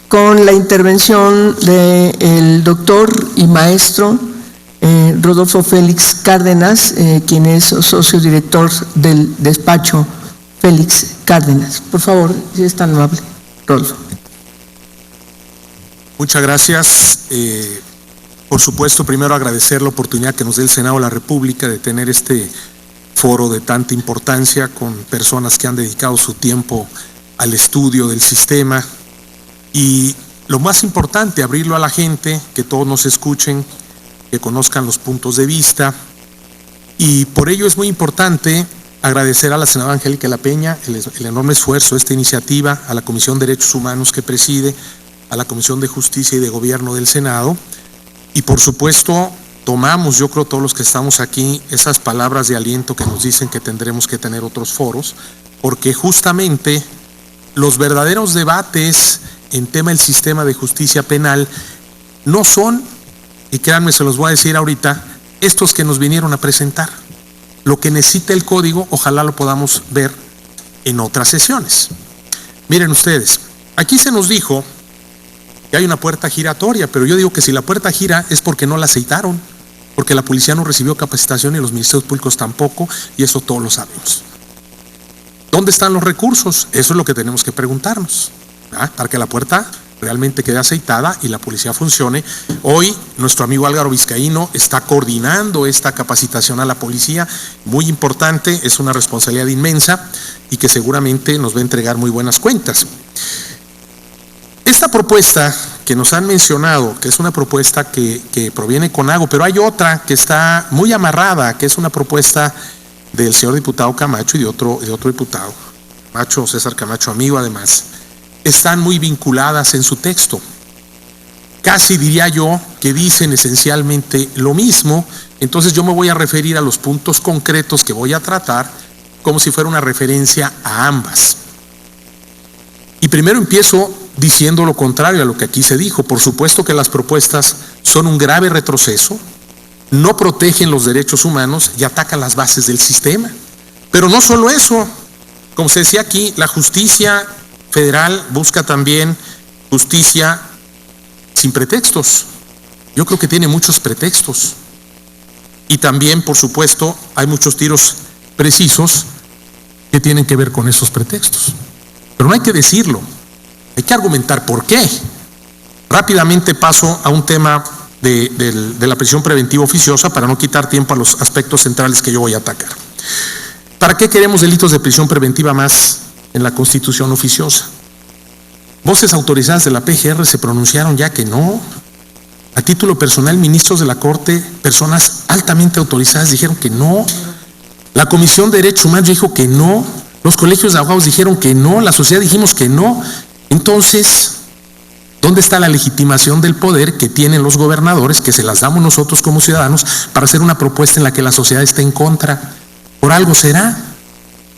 con la intervención del doctor y maestro Rodolfo Félix Cárdenas, quien es socio director del despacho Félix Cárdenas. Por favor, si es tan amable, Rodolfo. Muchas gracias. Por supuesto, primero agradecer la oportunidad que nos dé el Senado de la República de tener este foro de tanta importancia con personas que han dedicado su tiempo al estudio del sistema, y lo más importante, abrirlo a la gente, que todos nos escuchen, que conozcan los puntos de vista, y por ello es muy importante agradecer a la senadora Angélica de la Peña el enorme esfuerzo de esta iniciativa, a la Comisión de Derechos Humanos que preside, a la Comisión de Justicia y de Gobierno del Senado, y por supuesto tomamos, yo creo todos los que estamos aquí, esas palabras de aliento que nos dicen que tendremos que tener otros foros, porque justamente los verdaderos debates en tema del sistema de justicia penal no son, y créanme, se los voy a decir ahorita, estos que nos vinieron a presentar. Lo que necesita el código, ojalá lo podamos ver en otras sesiones. Miren ustedes, aquí se nos dijo que hay una puerta giratoria, pero yo digo que si la puerta gira es porque no la aceitaron, porque la policía no recibió capacitación y los ministerios públicos tampoco, y eso todos lo sabemos. ¿Dónde están los recursos? Eso es lo que tenemos que preguntarnos, ¿verdad? Para que la puerta realmente quede aceitada y la policía funcione. Hoy nuestro amigo Álvaro Vizcaíno está coordinando esta capacitación a la policía, muy importante, es una responsabilidad inmensa y que seguramente nos va a entregar muy buenas cuentas. Esta propuesta que nos han mencionado, que es una propuesta que proviene con CONAGO, pero hay otra que está muy amarrada, que es una propuesta del señor diputado Camacho y de otro diputado, Camacho, César Camacho, amigo además, están muy vinculadas en su texto. Casi diría yo que dicen esencialmente lo mismo, entonces yo me voy a referir a los puntos concretos que voy a tratar como si fuera una referencia a ambas. Y primero empiezo diciendo lo contrario a lo que aquí se dijo. Por supuesto que las propuestas son un grave retroceso, no protegen los derechos humanos y atacan las bases del sistema. Pero no solo eso, como se decía aquí, la justicia federal busca también justicia sin pretextos. Yo creo que tiene muchos pretextos. Y también, por supuesto, hay muchos tiros precisos que tienen que ver con esos pretextos. Pero no hay que decirlo, hay que argumentar por qué. Rápidamente paso a un tema de la prisión preventiva oficiosa para no quitar tiempo a los aspectos centrales que yo voy a atacar. ¿Para qué queremos delitos de prisión preventiva más en la Constitución oficiosa? Voces autorizadas de la PGR se pronunciaron ya que no. A título personal, ministros de la Corte, personas altamente autorizadas dijeron que no. La Comisión de Derechos Humanos dijo que no. Los colegios de abogados dijeron que no. La sociedad dijimos que no. Entonces, ¿dónde está la legitimación del poder que tienen los gobernadores, que se las damos nosotros como ciudadanos, para hacer una propuesta en la que la sociedad esté en contra? Por algo será.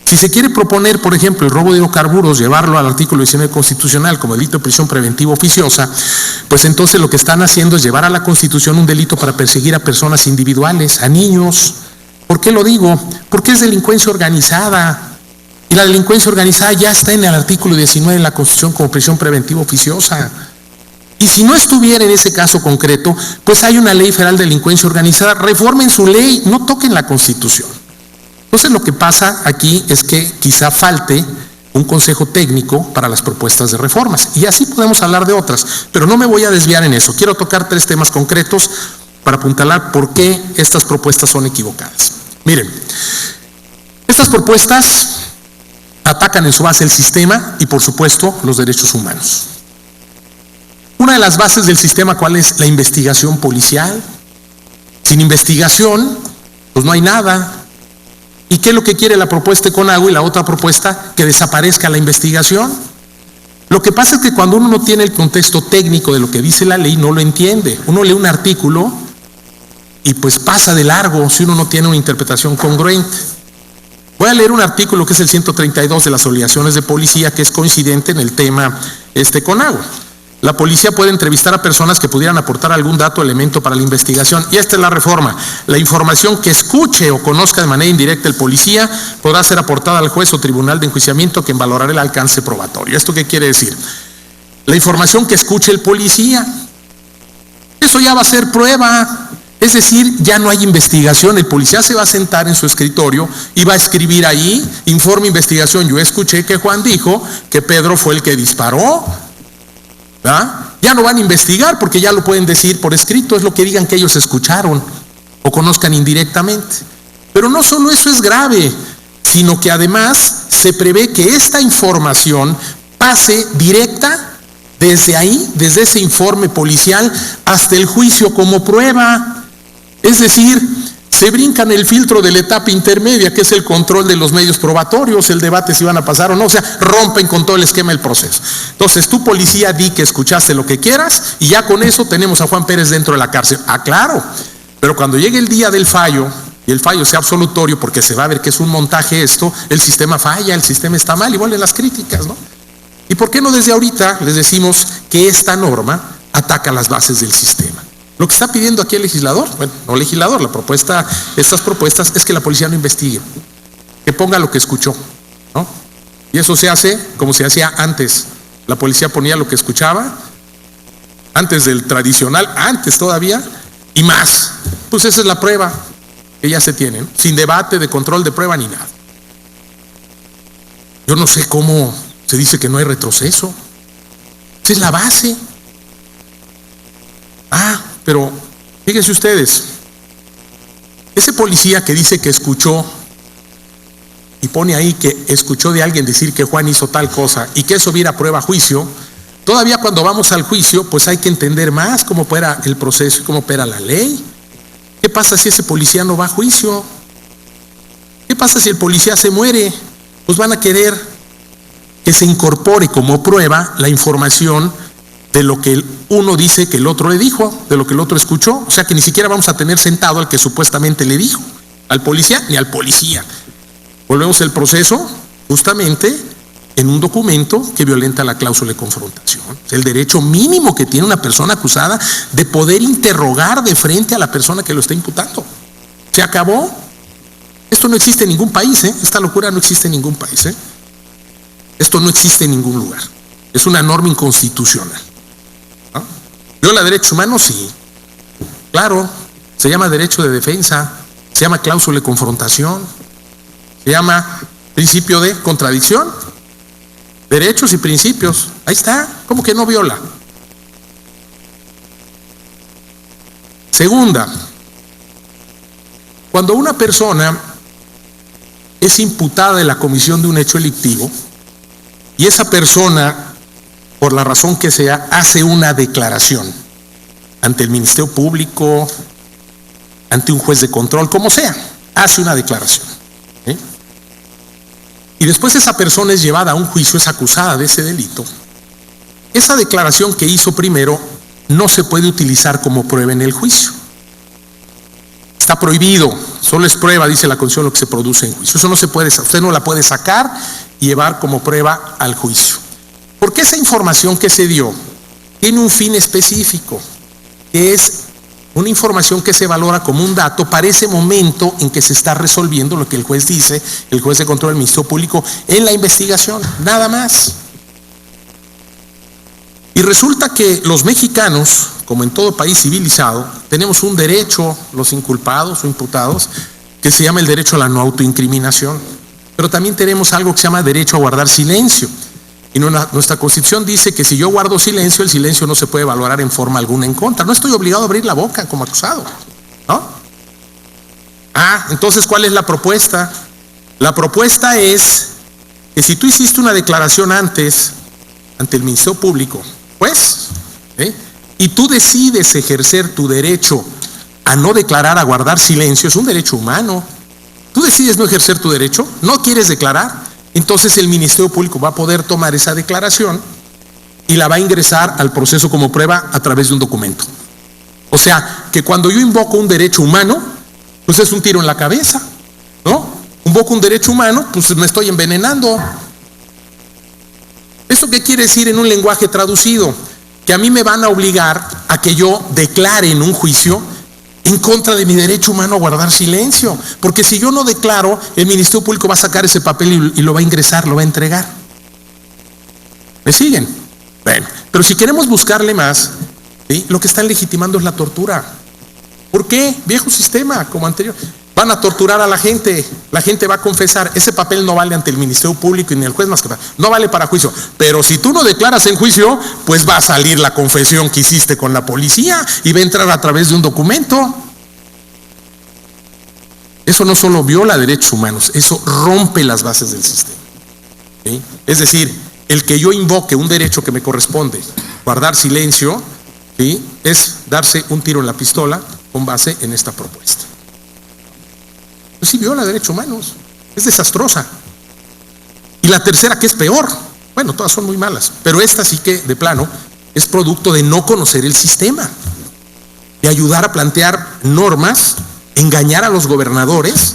Si se quiere proponer, por ejemplo, el robo de hidrocarburos, llevarlo al artículo 19 constitucional como delito de prisión preventiva oficiosa, pues entonces lo que están haciendo es llevar a la Constitución un delito para perseguir a personas individuales, a niños. ¿Por qué lo digo? Porque es delincuencia organizada. Y la delincuencia organizada ya está en el artículo 19 de la Constitución como prisión preventiva oficiosa. Y si no estuviera en ese caso concreto, pues hay una ley federal de delincuencia organizada. Reformen su ley, no toquen la Constitución. Entonces lo que pasa aquí es que quizá falte un consejo técnico para las propuestas de reformas. Y así podemos hablar de otras, pero no me voy a desviar en eso. Quiero tocar 3 temas concretos para apuntalar por qué estas propuestas son equivocadas. Miren, estas propuestas atacan en su base el sistema y, por supuesto, los derechos humanos. Una de las bases del sistema, ¿cuál es? La investigación policial. Sin investigación, pues no hay nada. ¿Y qué es lo que quiere la propuesta de CONAGUA y la otra propuesta? Que desaparezca la investigación. Lo que pasa es que cuando uno no tiene el contexto técnico de lo que dice la ley, no lo entiende. Uno lee un artículo y pues pasa de largo si uno no tiene una interpretación congruente. Voy a leer un artículo que es el 132 de las obligaciones de policía, que es coincidente en el tema CONAGUA. La policía puede entrevistar a personas que pudieran aportar algún dato o elemento para la investigación. Y esta es la reforma. La información que escuche o conozca de manera indirecta el policía podrá ser aportada al juez o tribunal de enjuiciamiento, quien valorará el alcance probatorio. ¿Esto qué quiere decir? La información que escuche el policía, eso ya va a ser prueba. Es decir, ya no hay investigación. El policía se va a sentar en su escritorio y va a escribir ahí, informe investigación. Yo escuché que Juan dijo que Pedro fue el que disparó. ¿Ah? Ya no van a investigar porque ya lo pueden decir por escrito, es lo que digan que ellos escucharon o conozcan indirectamente. Pero no solo eso es grave, sino que además se prevé que esta información pase directa desde ahí, desde ese informe policial hasta el juicio como prueba. Es decir, se brincan el filtro de la etapa intermedia, que es el control de los medios probatorios, el debate si van a pasar o no, o sea, rompen con todo el esquema del proceso. Entonces, tú, policía, di que escuchaste lo que quieras y ya con eso tenemos a Juan Pérez dentro de la cárcel. Ah, claro, pero cuando llegue el día del fallo y el fallo sea absolutorio, porque se va a ver que es un montaje esto, el sistema falla, el sistema está mal y vuelven las críticas, ¿no? ¿Y por qué no desde ahorita les decimos que esta norma ataca las bases del sistema? Lo que está pidiendo aquí el legislador, bueno, no legislador, estas propuestas es que la policía no investigue, que ponga lo que escuchó, ¿no? Y eso se hace como se hacía antes. La policía ponía lo que escuchaba, antes del tradicional, antes todavía, y más. Pues esa es la prueba que ya se tiene, ¿no? Sin debate de control de prueba ni nada. Yo no sé cómo se dice que no hay retroceso. Esa es la base. Pero fíjense ustedes, ese policía que dice que escuchó y pone ahí que escuchó de alguien decir que Juan hizo tal cosa y que eso viera prueba a juicio, todavía cuando vamos al juicio, pues hay que entender más cómo opera el proceso y cómo opera la ley. ¿Qué pasa si ese policía no va a juicio? ¿Qué pasa si el policía se muere? Pues van a querer que se incorpore como prueba la información de lo que uno dice que el otro le dijo, de lo que el otro escuchó. O sea que ni siquiera vamos a tener sentado al que supuestamente le dijo, al policía ni al policía. Volvemos al proceso justamente en un documento que violenta la cláusula de confrontación. El derecho mínimo que tiene una persona acusada de poder interrogar de frente a la persona que lo está imputando. Se acabó. Esto no existe en ningún país, ¿eh? Esta locura no existe en ningún país, ¿eh? Esto no existe en ningún lugar. Es una norma inconstitucional. ¿No? ¿Viola derechos humanos? Sí. claro, se llama derecho de defensa, se llama cláusula de confrontación, se llama principio de contradicción, derechos y principios. Ahí está, ¿cómo que no viola? Segunda, cuando una persona es imputada de la comisión de un hecho delictivo y esa persona, por la razón que sea, hace una declaración ante el Ministerio Público, ante un juez de control, como sea, hace una declaración, ¿sí? Y después esa persona es llevada a un juicio, es acusada de ese delito. Esa declaración que hizo primero no se puede utilizar como prueba en el juicio. Está prohibido, solo es prueba, dice la Constitución, lo que se produce en juicio. Eso no se puede, usted no la puede sacar y llevar como prueba al juicio. Porque esa información que se dio tiene un fin específico, que es una información que se valora como un dato para ese momento en que se está resolviendo lo que el juez dice, el juez de control del Ministerio Público, en la investigación, nada más. Y resulta que los mexicanos, como en todo país civilizado, tenemos un derecho, los inculpados o imputados, que se llama el derecho a la no autoincriminación. Pero también tenemos algo que se llama derecho a guardar silencio. Y nuestra Constitución dice que si yo guardo silencio, el silencio no se puede valorar en forma alguna en contra. No estoy obligado a abrir la boca como acusado, ¿no? Entonces, ¿cuál es la propuesta? La propuesta es que si tú hiciste una declaración antes ante el Ministerio Público, pues, y tú decides ejercer tu derecho a no declarar, a guardar silencio, es un derecho humano. Tú decides no ejercer tu derecho, no quieres declarar, entonces el Ministerio Público va a poder tomar esa declaración y la va a ingresar al proceso como prueba a través de un documento. O sea, que cuando yo invoco un derecho humano, pues es un tiro en la cabeza, ¿no? Invoco un derecho humano, pues me estoy envenenando. ¿Esto qué quiere decir en un lenguaje traducido? Que a mí me van a obligar a que yo declare en un juicio en contra de mi derecho humano a guardar silencio, porque si yo no declaro, el Ministerio Público va a sacar ese papel y lo va a ingresar, lo va a entregar. ¿Me siguen? Bueno, pero si queremos buscarle más, ¿sí? Lo que están legitimando es la tortura. ¿Por qué? Viejo sistema, como anterior. Van a torturar a la gente va a confesar, ese papel no vale ante el Ministerio Público y ni el juez más que no vale para juicio, pero si tú no declaras en juicio, pues va a salir la confesión que hiciste con la policía y va a entrar a través de un documento. Eso no solo viola derechos humanos, eso rompe las bases del sistema, ¿sí? Es decir, el que yo invoque un derecho que me corresponde, guardar silencio, ¿sí? Es darse un tiro en la pistola con base en esta propuesta. Pues sí viola derechos humanos, es desastrosa. Y la tercera, que es peor, bueno, todas son muy malas, pero esta sí que de plano es producto de no conocer el sistema, de ayudar a plantear normas, engañar a los gobernadores,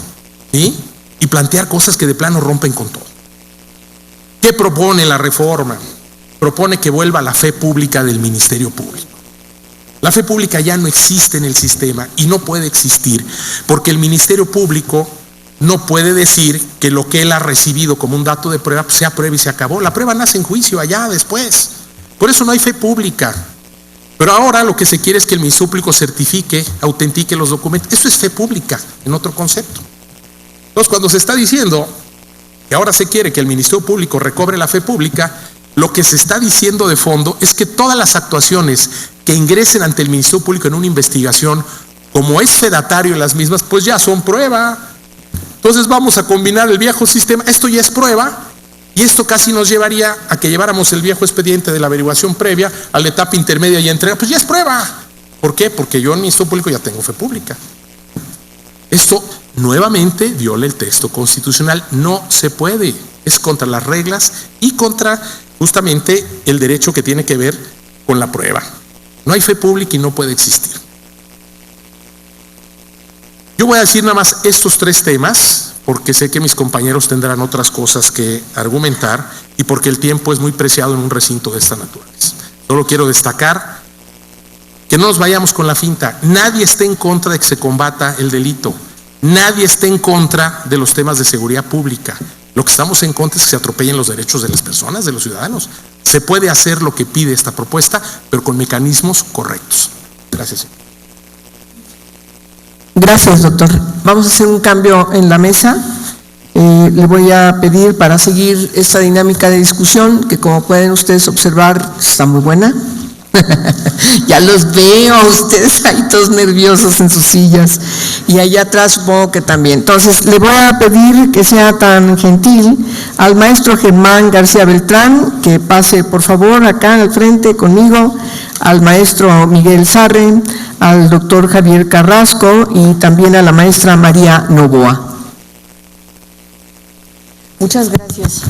¿sí? Y plantear cosas que de plano rompen con todo. ¿Qué propone la reforma? Propone que vuelva la fe pública del Ministerio Público. La fe pública ya no existe en el sistema y no puede existir porque el Ministerio Público no puede decir que lo que él ha recibido como un dato de prueba pues sea prueba y se acabó. La prueba nace en juicio allá después. Por eso no hay fe pública. Pero ahora lo que se quiere es que el Ministerio Público certifique, autentique los documentos. Eso es fe pública en otro concepto. Entonces, cuando se está diciendo que ahora se quiere que el Ministerio Público recobre la fe pública, lo que se está diciendo de fondo es que todas las actuaciones que ingresen ante el Ministerio Público en una investigación, como es fedatario en las mismas, pues ya son prueba. Entonces vamos a combinar el viejo sistema, esto ya es prueba, y esto casi nos llevaría a que lleváramos el viejo expediente de la averiguación previa a la etapa intermedia y entrega, pues ya es prueba. ¿Por qué? Porque yo en el Ministerio Público ya tengo fe pública. Esto nuevamente viola el texto constitucional, no se puede, es contra las reglas y contra justamente el derecho que tiene que ver con la prueba. No hay fe pública y no puede existir. Yo voy a decir nada más estos tres temas, porque sé que mis compañeros tendrán otras cosas que argumentar y porque el tiempo es muy preciado en un recinto de esta naturaleza. Solo quiero destacar que no nos vayamos con la finta. Nadie está en contra de que se combata el delito. Nadie está en contra de los temas de seguridad pública. Lo que estamos en contra es que se atropellen los derechos de las personas, de los ciudadanos. Se puede hacer lo que pide esta propuesta, pero con mecanismos correctos. Gracias. Gracias, doctor. Vamos a hacer un cambio en la mesa. Le voy a pedir para seguir esta dinámica de discusión, que como pueden ustedes observar, está muy buena. Ya los veo a ustedes ahí todos nerviosos en sus sillas, y allá atrás supongo que también. Entonces, le voy a pedir que sea tan gentil al maestro Germán García Beltrán, que pase por favor acá al frente conmigo, al maestro Miguel Sarre, al doctor Javier Carrasco y también a la maestra María Novoa. Muchas gracias.